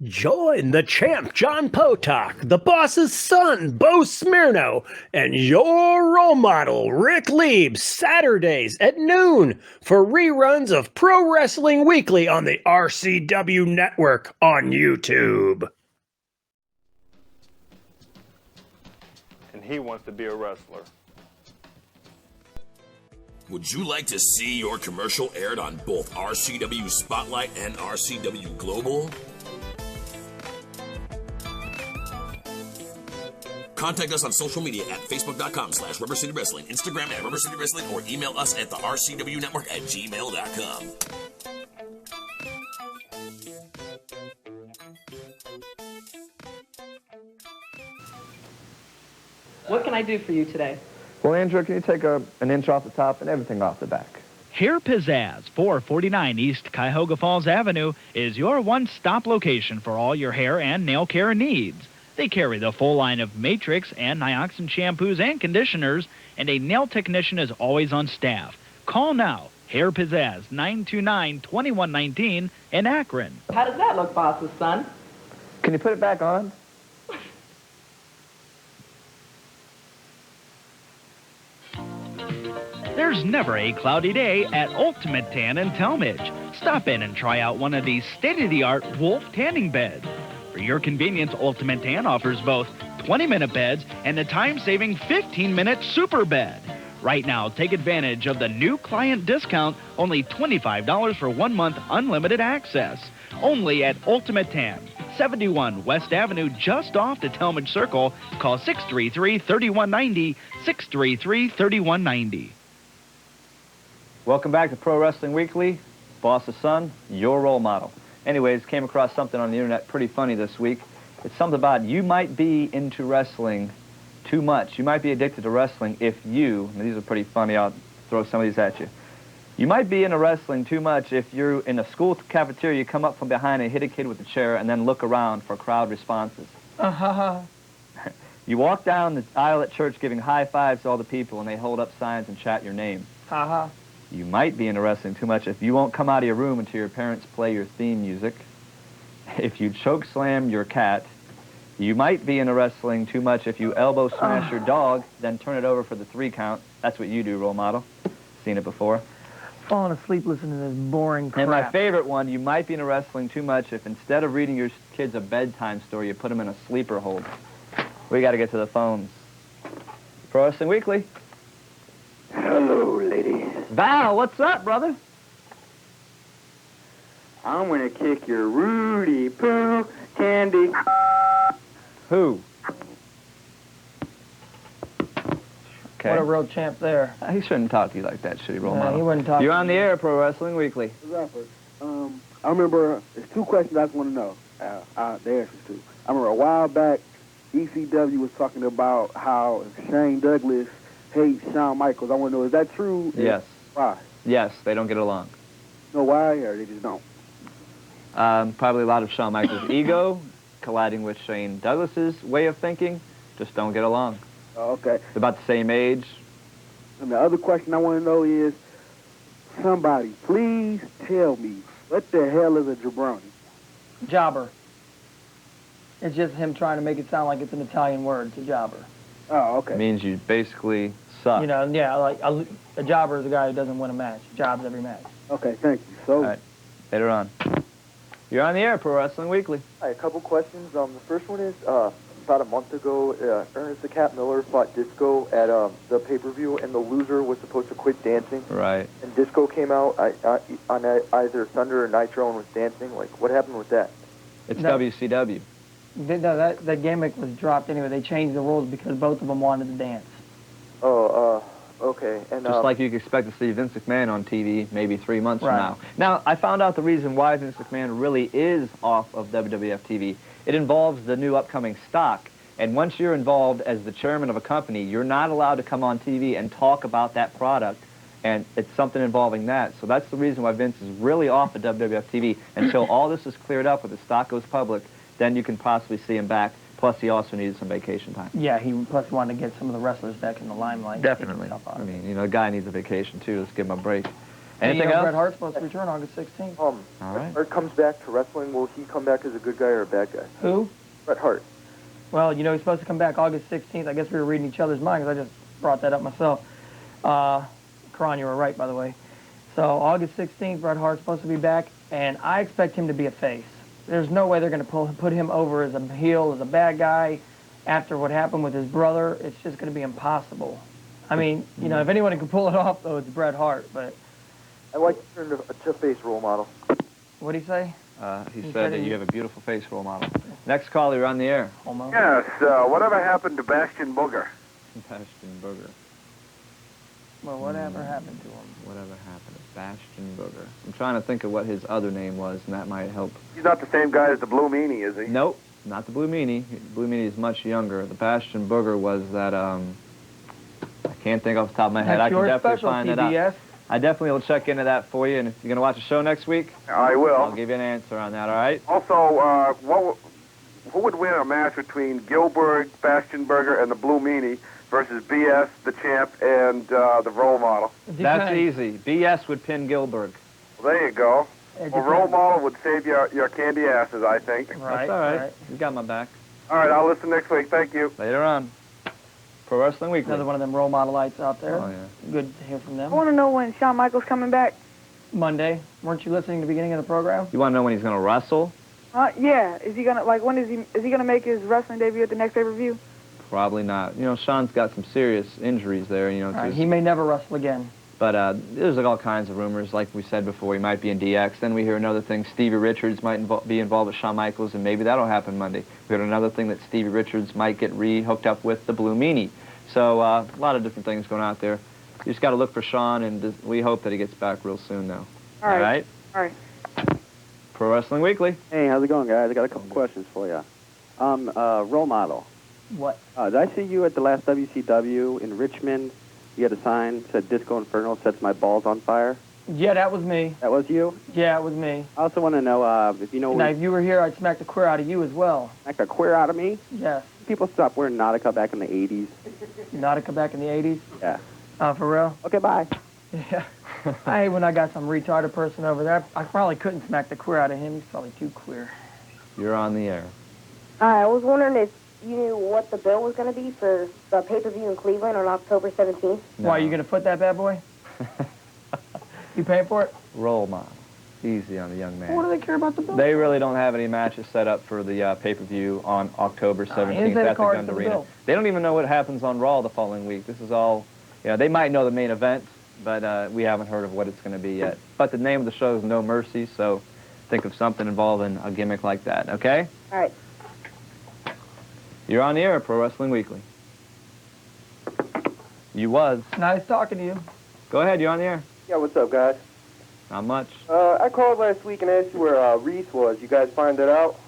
Join the champ, John Potok, the boss's son, Bo Smirno, and your role model, Rick Lieb, Saturdays at noon for reruns of Pro Wrestling Weekly on the RCW Network on YouTube. And he wants to be a wrestler. Would you like to see your commercial aired on both RCW Spotlight and RCW Global? Contact us on social media at Facebook.com/Rubber City Wrestling, Instagram at Rubber City Wrestling, or email us at the RCW Network at gmail.com. What can I do for you today? Well, Andrew, can you take an inch off the top and everything off the back? Hair Pizzazz, 449 East Cuyahoga Falls Avenue, is your one-stop location for all your hair and nail care needs. They carry the full line of Matrix and Nioxin shampoos and conditioners, and a nail technician is always on staff. Call now. Hair Pizzazz, 929-2119 in Akron. How does that look, boss's son? Can you put it back on? There's never a cloudy day at Ultimate Tan in Talmadge. Stop in and try out one of these state-of-the-art Wolf tanning beds. For your convenience, Ultimate Tan offers both 20-minute beds and the time-saving 15-minute super bed. Right now, take advantage of the new client discount, only $25 for 1 month unlimited access. Only at Ultimate Tan, 71 West Avenue, just off the Talmadge Circle. Call 633-3190, 633-3190. Welcome back to Pro Wrestling Weekly. Boss's son, your role model. Anyways, came across something on the internet pretty funny this week. It's something about you might be into wrestling too much. You might be addicted to wrestling if you, and these are pretty funny, I'll throw some of these at you. You might be into wrestling too much if you're in a school cafeteria, you come up from behind and hit a kid with a chair and then look around for crowd responses. You walk down the aisle at church giving high fives to all the people and they hold up signs and chat your name. You might be into wrestling too much if you won't come out of your room until your parents play your theme music. If you choke slam your cat. You might be into wrestling too much if you elbow smash your dog, then turn it over for the 3 count. That's what you do, role model. Seen it before. Falling asleep listening to this boring crap. And my favorite one, you might be into wrestling too much if instead of reading your kids a bedtime story, you put them in a sleeper hold. We got to get to the phones. Pro Wrestling Weekly. Hello, lady. Val, what's up, brother? I'm gonna kick your Rudy Poo candy. Who? Okay. What a real champ there. He shouldn't talk to you like that, should he, role No, model? he wouldn't talk You're to on the you. air, Pro Wrestling Weekly. I remember, there's 2 questions I just want to know, the answers to. I remember a while back, ECW was talking about how Shane Douglas hates Shawn Michaels. I want to know, is that true? Yes. Why? Yes, they don't get along. Know why, or they just don't? Probably a lot of Shawn Michaels' ego colliding with Shane Douglas's way of thinking. Just don't get along. Oh, okay. They're about the same age. And the other question I want to know is, somebody, please tell me, what the hell is a jabroni? Jobber. It's just him trying to make it sound like it's an Italian word. It's a jobber. Oh, okay. It means you basically suck. You know, yeah, like a jobber is a guy who doesn't win a match. Jobs every match. Okay, thank you. So, All right, later on. You're on the air, Pro Wrestling Weekly. Hi, a couple questions. The first one is, about a month ago, Ernest the Cat Miller fought Disco at the pay-per-view, and the loser was supposed to quit dancing. Right. And Disco came out on either Thunder or Nitro and was dancing. Like, what happened with that? It's WCW. No, that gimmick was dropped anyway. They changed the rules because both of them wanted to dance. Oh, okay. And Just like you could expect to see Vince McMahon on TV maybe 3 months Right. from now. Now, I found out the reason why Vince McMahon really is off of WWF TV. It involves the new upcoming stock. And once you're involved as the chairman of a company, you're not allowed to come on TV and talk about that product. And it's something involving that. So that's the reason why Vince is really off of WWF TV. Until all this is cleared up, when the stock goes public, then you can possibly see him back. Plus, he also needed some vacation time. Yeah, he plus wanted to get some of the wrestlers back in the limelight. Definitely. I mean, you know, a guy needs a vacation, too. Let's give him a break. Hey, Anything else? Bret Hart's supposed to return August 16th. All right. Bret comes back to wrestling. Will he come back as a good guy or a bad guy? Who? Bret Hart. Well, you know, he's supposed to come back August 16th. I guess we were reading each other's minds because I just brought that up myself. Kron, you were right, by the way. So August 16th, Bret Hart's supposed to be back, and I expect him to be a face. There's no way they're going to put him over as a heel, as a bad guy, after what happened with his brother. It's just going to be impossible. I mean, you know, if anyone can pull it off, though, it's Bret Hart. But I'd like to turn to face role model. What'd he say? He said that you have a beautiful face, role model. Next caller, you're on the air. Yes, whatever happened to Bastion Booger? Bastion Booger. Well, whatever happened to him? Whatever happened to Bastion Booger? I'm trying to think of what his other name was, and that might help. He's not the same guy as the Blue Meanie, is he? Nope, not the Blue Meanie. Blue Meanie is much younger. The Bastion Booger was that, I can't think off the top of my head. I can definitely find it out. I definitely will check into that for you, and if you're going to watch the show next week, I will. I'll give you an answer on that, all right? Also, who would win a match between Gilbert, Bastion Booger, and the Blue Meanie versus BS, the champ, and the role model? That's easy. BS would pin Gilbert. Well, there you go. Well, role model would save your candy asses, I think. That's all right. You got my back. All right, I'll listen next week. Thank you. Later on. Pro Wrestling Weekly. Another one of them role modelites out there. Oh, yeah. Good to hear from them. I want to know when Shawn Michaels coming back. Monday. Weren't you listening to the beginning of the program? You want to know when he's going to wrestle? Yeah. Is he gonna when is he gonna make his wrestling debut at the next pay-per-view? Probably not. You know, Sean's got some serious injuries there. You know, All right, he may never wrestle again. But there's like all kinds of rumors. Like we said before, he might be in DX. Then we hear another thing, Stevie Richards might be involved with Shawn Michaels, and maybe that'll happen Monday. We heard another thing that Stevie Richards might get hooked up with the Blue Meanie. So a lot of different things going out there. You just got to look for Shawn, and we hope that he gets back real soon, though. All right. Pro Wrestling Weekly. Hey, how's it going, guys? I got a couple questions for you. Role model. What? Did I see you at the last WCW in Richmond? You had a sign said Disco Inferno sets my balls on fire. Yeah, that was me. That was you? Yeah, it was me. I also want to know if you know. Now, if you were here, I'd smack the queer out of you as well. Smack the queer out of me? Yes. People stopped wearing Nautica back in the 80s. Nautica back in the 80s? Yeah. For real? Okay, bye. Yeah. I hate when I got some retarded person over there. I probably couldn't smack the queer out of him. He's probably too queer. You're on the air. I was wondering if you knew what the bill was going to be for the pay-per-view in Cleveland on October 17th. No. Why, are you going to foot that bad boy? You paying for it? Role model. Easy on the young man. What do they care about the bill? They really don't have any matches set up for the pay-per-view on October 17th at the Gund Arena. They don't even know what happens on Raw the following week. This is all, they might know the main event, but we haven't heard of what it's going to be yet. But the name of the show is No Mercy, so think of something involving a gimmick like that, okay? All right. You're on the air, Pro Wrestling Weekly. You was. Nice talking to you. Go ahead, you're on the air. Yeah, what's up, guys? Not much. I called last week and asked you where Reese was. You guys find it out?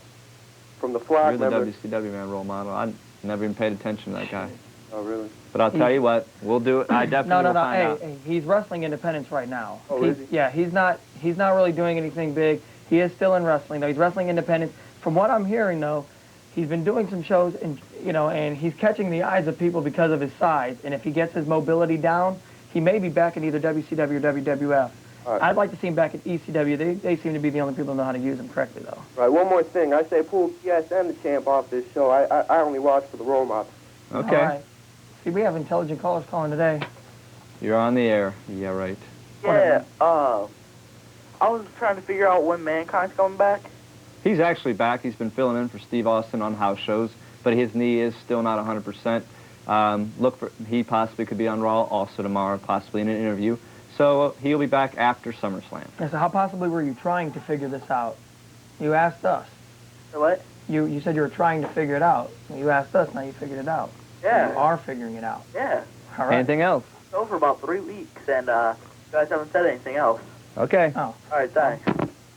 From the flock, You're the remember? WCW man role model. I never even paid attention to that guy. Oh, really? But I'll tell you what, we'll do it. I definitely will find out. Hey, he's wrestling independents right now. Oh, is he? Yeah, he's not really doing anything big. He is still in wrestling, though. He's wrestling independents. From what I'm hearing, though, he's been doing some shows, and and he's catching the eyes of people because of his size. And if he gets his mobility down, he may be back in either WCW or WWF. Right. I'd like to see him back at ECW. They seem to be the only people who know how to use him correctly, though. Right, one more thing. I say pull PS and the champ off this show. I only watch for the role model. Okay. All right. See, we have intelligent callers calling today. You're on the air. Yeah, right. Yeah, I was trying to figure out when Mankind's coming back. He's actually back. He's been filling in for Steve Austin on house shows, but his knee is still not 100%. He possibly could be on Raw also tomorrow, possibly in an interview. So he'll be back after SummerSlam. Yeah, so how possibly were you trying to figure this out? You asked us. What? You said you were trying to figure it out. You asked us, now you figured it out. Yeah. You are figuring it out. Yeah. All right. Anything else? It's over about 3 weeks, and you guys haven't said anything else. Okay. Oh. All right, thanks.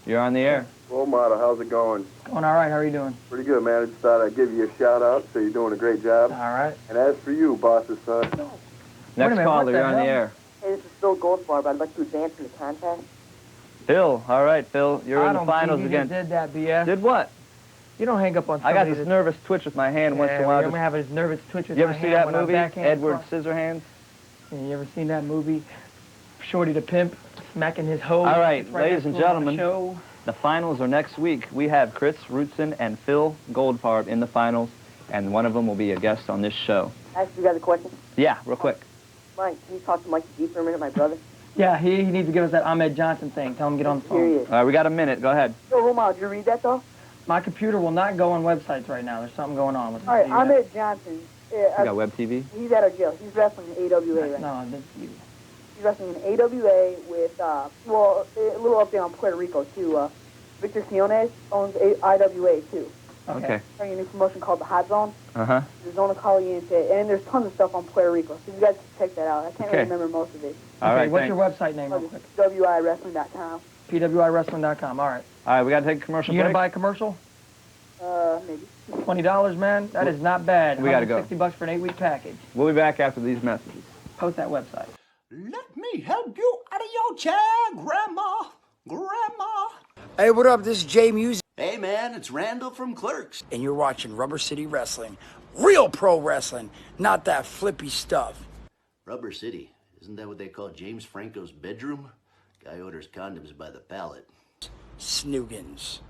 You're on the air. Role model, how's it going? Going all right. How are you doing? Pretty good, man. I just thought I'd give you a shout out, so you're doing a great job. All right. And as for you, boss's son. Next caller, you're on the air. Hey, this is Phil Goldfarb. I'd like to advance in the contest. Phil, all right, Phil, you're in the finals you again. Just did that, BS. Did what? You don't hang up on I got somebody this nervous twitch with my hand once in a while. I'm having this nervous twitch with You my ever see hand that when I'm movie, backhand Edward front. Scissorhands? Yeah, you ever seen that movie, Shorty the Pimp, smacking his hoe? All right, It's ladies and next to him on the gentlemen, show. the finals are next week. We have Chris Rootson and Phil Goldfarb in the finals, and one of them will be a guest on this show. Ask you guys a question. Yeah, real quick. Mike, can you talk to Mikey G for a minute, my brother? Yeah, he needs to give us that Ahmed Johnson thing. Tell him to get on the phone. Serious. All right, we got a minute. Go ahead. Yo, Roma, did you read that, though? My computer will not go on websites right now. There's something going on with it. All right, Ahmed Johnson. You got web TV? He's out of jail. He's wrestling in AWA right now. No, that's you. He's wrestling in AWA with, a little update on Puerto Rico, too. Victor Siones owns IWA, too. Okay. Starting a new promotion called the Hot Zone. Uh-huh. The Zona Caliente, and there's tons of stuff on Puerto Rico, so you guys can check that out. I can't really Okay. remember most of it. All right, what's thanks. your website name real quick? WIWrestling.com. PWIWrestling.com. All right. All right, we got to take a commercial You break. gonna buy a commercial? Maybe. $20, man. That is not bad. We gotta go. $60 for an 8-week package. We'll be back after these messages. Post that website. Let me help you out of your chair, Grandma. Grandma. Hey, what up? This is Jay Music. Hey, man, it's Randall from Clerks. And you're watching Rubber City Wrestling. Real pro wrestling, not that flippy stuff. Rubber City. Isn't that what they call James Franco's bedroom? Guy orders condoms by the pallet. Snoogans.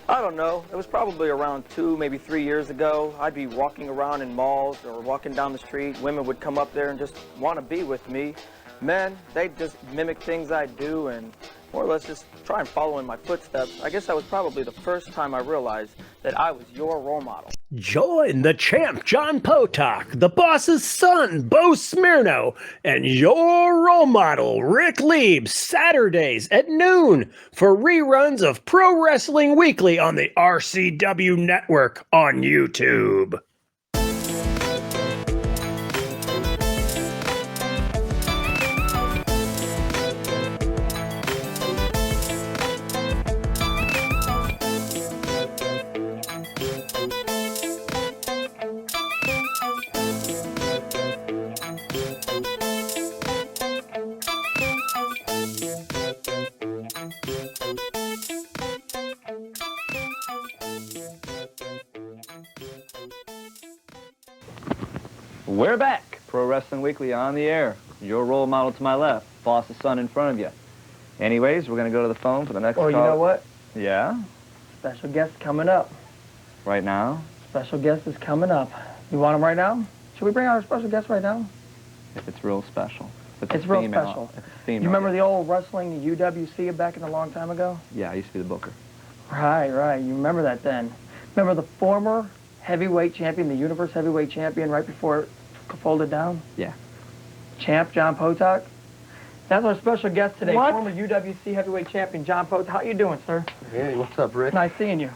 I don't know. It was probably around 2, maybe 3 years ago. I'd be walking around in malls or walking down the street. Women would come up there and just want to be with me. Men, they'd just mimic things I do and more or less just try and follow in my footsteps. I guess that was probably the first time I realized that I was your role model. Join the champ, John Potok, the boss's son, Bo Smirno, and your role model, Rick Lieb, Saturdays at noon for reruns of Pro Wrestling Weekly on the RCW Network on YouTube. We're back. Pro Wrestling Weekly on the air. Your role model to my left, boss's son in front of you. Anyways, we're going to go to the phone for the next call. You know what? Yeah? Special guest coming up. Right now? Special guest is coming up. You want him right now? Should we bring out our special guest right now? If it's real special. If It's real special. If it's female, You remember the old wrestling UWC back in a long time ago? Yeah, I used to be the booker. Right. You remember that then. Remember the former heavyweight champion, the Universe heavyweight champion right before it folded down? Yeah. Champ John Potok? That's our special guest today, What? former UWC heavyweight champion John Potok. How you doing, sir? Hey, what's up, Rick? Nice seeing you.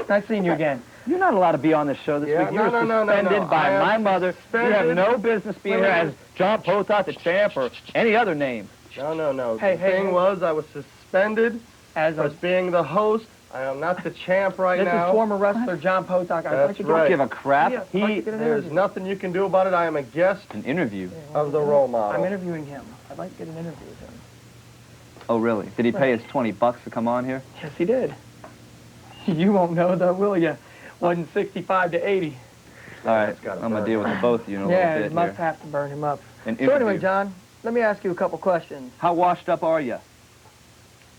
Nice seeing you again. You're not allowed to be on this show this week. You were suspended by my mother. You have no business being here as John Potok, the champ, or any other name. No. Hey, the thing was, I was suspended as being the host. I am not the champ right This now. is former wrestler John Potok. That's I'd right. like Give a crap. There's nothing you can do about it. I am a guest An interview. of the role model. I'm interviewing him. I'd like to get an interview with him. Oh, really? Did he pay his $20 to come on here? Yes, he did. You won't know, though, will you? Wasn't 65 to 80. All right, I'm going to deal with the both of you in a little Yeah, bit it must here. have to burn him up. An So anyway, interview. John, let me ask you a couple questions. How washed up are you?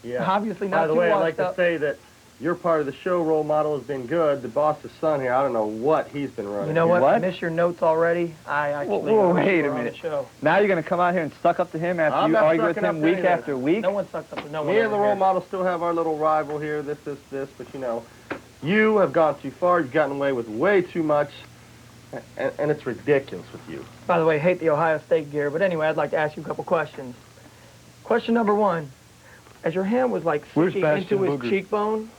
Yeah. Obviously not By the too way, I'd washed like up. to say that your part of the show, role model, has been good. The boss's son here, I don't know what he's been running. You know what? I What? miss your notes already. I actually Whoa, know wait you a were on the minute. show. Now you're going to come out here and suck up to him after I'm you not argue with sucking up him to week anyone. after week? No one sucks up to no one. Me and the over role here. model still have our little rival here, this, but you know, you have gone too far. You've gotten away with way too much, and it's ridiculous with you. By the way, hate the Ohio State gear, but anyway, I'd like to ask you a couple questions. Question number one, as your hand was like Where's sinking into Bastion his Booger? cheekbone,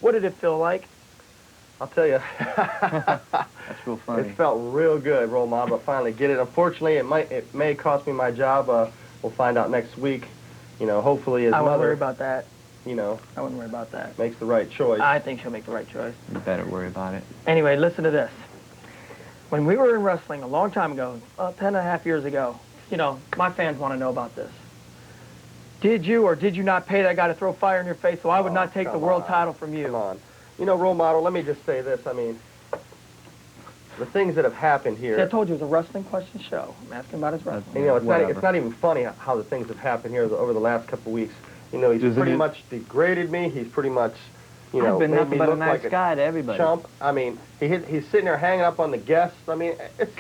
what did it feel like? I'll tell you. That's real funny. It felt real good, role model, but finally get it. Unfortunately, it may cost me my job. We'll find out next week. You know, hopefully his I wouldn't mother, worry about that. you know, I wouldn't worry about that. makes the right choice. I think she'll make the right choice. You better worry about it. Anyway, listen to this. When we were in wrestling a long time ago, 10.5 years ago, you know, my fans want to know about this. Did you or did you not pay that guy to throw fire in your face so I would not take the world title from you? Come on. You know, role model, let me just say this. I mean, the things that have happened here. See, I told you it was a wrestling question show. I'm asking about his wrestling. And, you know, it's not even funny how the things have happened here over the last couple of weeks. You know, he's Isn't pretty it? much degraded me. He's pretty much, you know, I've been made nothing me but a look nice like guy to everybody. chump. I mean, he's sitting there hanging up on the guests. I mean, it's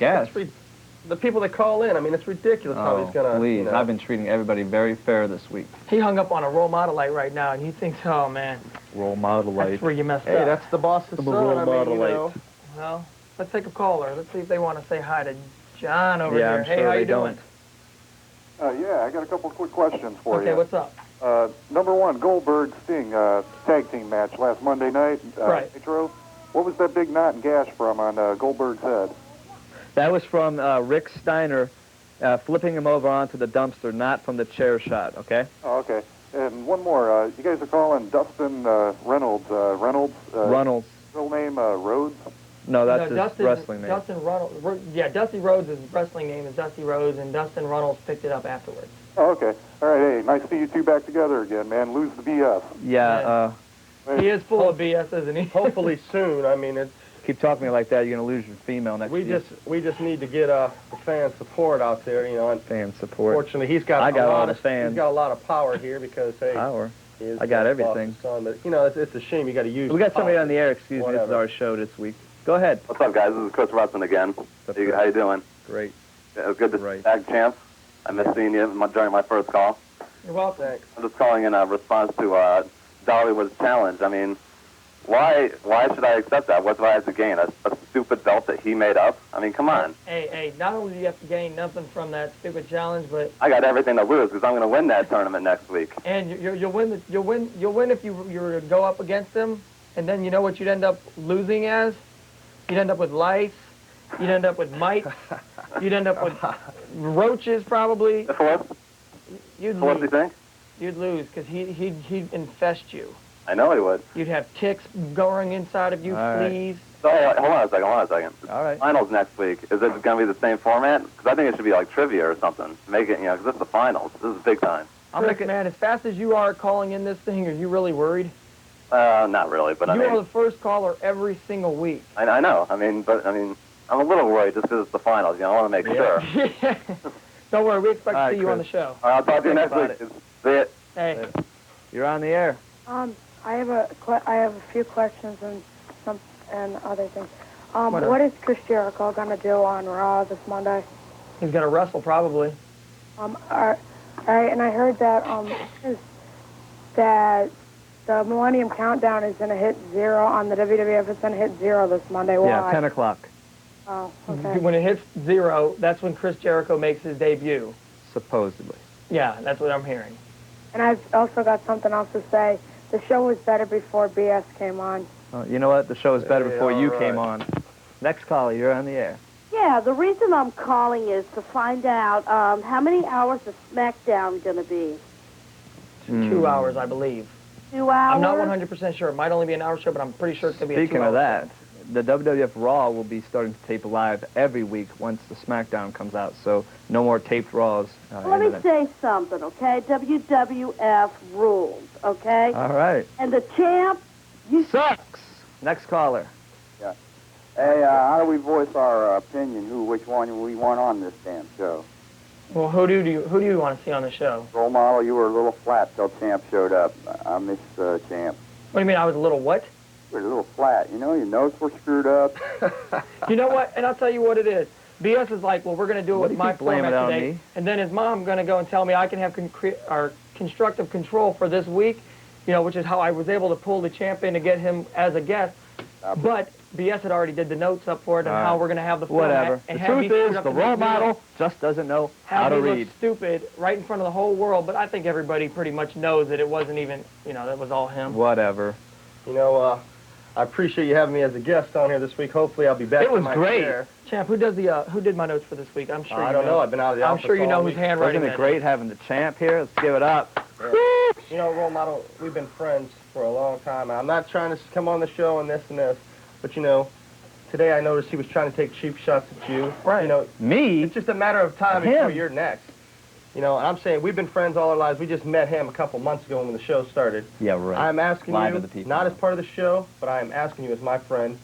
the people that call in. I mean, it's ridiculous how he's gonna. Please, You know, I've been treating everybody very fair this week. He hung up on a role model light right now, and he thinks, oh, man, Role model that's where you messed hey, up. that's the boss's son. I mean, you know. Well, let's take a caller. Let's see if they want to say hi to John over Yeah, here. I'm Hey, sure how they you doing? Yeah, I got a couple quick questions for you. Okay, what's up? Number one, Goldberg Sting tag team match last Monday night. Right. Nitro. What was that big knot and gash from on Goldberg's head? That was from Rick Steiner flipping him over onto the dumpster, not from the chair shot, okay? Oh, okay. And one more. You guys are calling Dustin Reynolds. Reynolds. Real name Rhodes. No, that's his Dustin, wrestling name. Dustin Runnels. Yeah, Dusty Rhodes' wrestling name is Dusty Rhodes, and Dustin Runnels picked it up afterwards. Oh, okay. All right. Hey, nice to see you two back together again, man. Lose the BS. Yeah, He is full of BS, isn't he? Hopefully soon. I mean, it's. keep talking to me like that, you're going to lose your female next We year. just need to get the fan support out there, you know. And Fan support. fortunately, he's got I got a all lot the of fans. He's got a lot of power here because hey, Power. he is I got the everything. boss's son, but you know, it's a shame you got to use. We got somebody power. on the air, excuse me, this is Whatever. our show this week. Go ahead. What's up, guys? This is Chris Rustin again. How you doing? Great. It was good to see Tag Champ. I missed seeing you during my first call. You're welcome. I'm just calling in response to Dollywood's challenge. I mean, Why should I accept that? What do I have to gain? A stupid belt that he made up? I mean, come on. Hey, not only do you have to gain nothing from that stupid challenge, but I got everything to lose because I'm going to win that tournament next week. and you'll win if you were to go up against him, and then you know what you'd end up losing as? You'd end up with lice. You'd end up with mites. You'd end up with roaches probably. What do you think? You'd lose because he'd infest you. I know he would. You'd have ticks going inside of you, fleas. So, hey, hold on a second. All right. Finals next week. Is it going to be the same format? Because I think it should be like trivia or something. Make it, because it's the finals. This is big time. Chris, man, as fast as you are calling in this thing, are you really worried? Not really, but You are the first caller every single week. I know. I'm a little worried just because it's the finals. I want to make sure. Don't worry, we expect All to right, see you on the Chris. show. All right, I'll talk to you next week. See it. Hey. You're on the air. I have a few questions and other things. Whatever. What is Chris Jericho gonna do on Raw this Monday? He's going to wrestle, probably. All right, and I heard that that the Millennium Countdown is gonna hit 0 on the WWF. It's gonna hit 0 this Monday. Why? Yeah, 10 o'clock. Oh, okay. When it hits 0, that's when Chris Jericho makes his debut. Supposedly. Yeah, that's what I'm hearing. And I've also got something else to say. The show was better before BS came on. You know what? The show was better before you all came right. on. Next caller, you're on the air. Yeah, the reason I'm calling is to find out how many hours is SmackDown going to be? 2 hours, I believe. 2 hours? I'm not 100% sure. It might only be an hour show, but I'm pretty sure it's going to be a 2 Speaking hour of that, the WWF Raw will be starting to tape live every week once the SmackDown comes out, so no more taped Raws. Let me say something, okay? WWF rules, okay? All right. And the champ, you sucks. Next caller. Yeah. Hey, how do we voice our opinion? Which one we want on this damn show? Well, who do you want to see on the show? Role model, you were a little flat till Champ showed up. I miss Champ. What do you mean I was a little what? You were a little flat. Your notes were screwed up. You know what? And I'll tell you what it is. BS is like, well, we're going to do it What with do you my keep blaming format it on today. me? And then his mom going to go and tell me I can have constructive control for this week, which is how I was able to pull the champ in to get him as a guest. But BS had already did the notes up for it and how we're going to have the format. Whatever. And The have me truth screwed is, up the to make role me model look- just doesn't know how have to me read. look stupid right in front of the whole world. But I think everybody pretty much knows that it wasn't even, that was all him. Whatever. I appreciate you having me as a guest on here this week. Hopefully I'll be back It was in my great. chair. Champ, who did my notes for this week? I'm sure I you don't know. I've been out of the I'm office sure you know all whose week. handwriting Wasn't it that great is. having the champ here? Let's give it up. Role model, we've been friends for a long time. I'm not trying to come on the show and this, but today I noticed he was trying to take cheap shots at you. Right. Me? It's just a matter of time Him? before you're next. And I'm saying we've been friends all our lives. We just met him a couple months ago when the show started. Yeah, right. I'm asking Live you, to the people. not as part of the show, but I am asking you as my friend,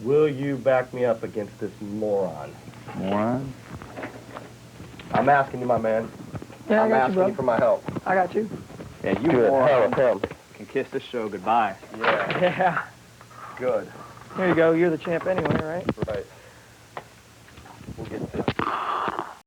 will you back me up against this moron? Moron? I'm asking you, my man. Yeah, I I'm got you, asking bro. you for my help. I got you. Yeah, you Good. moron. Hell with him. Can kiss this show goodbye. Yeah. Yeah. Good. Here you go. You're the champ anyway, right? Right.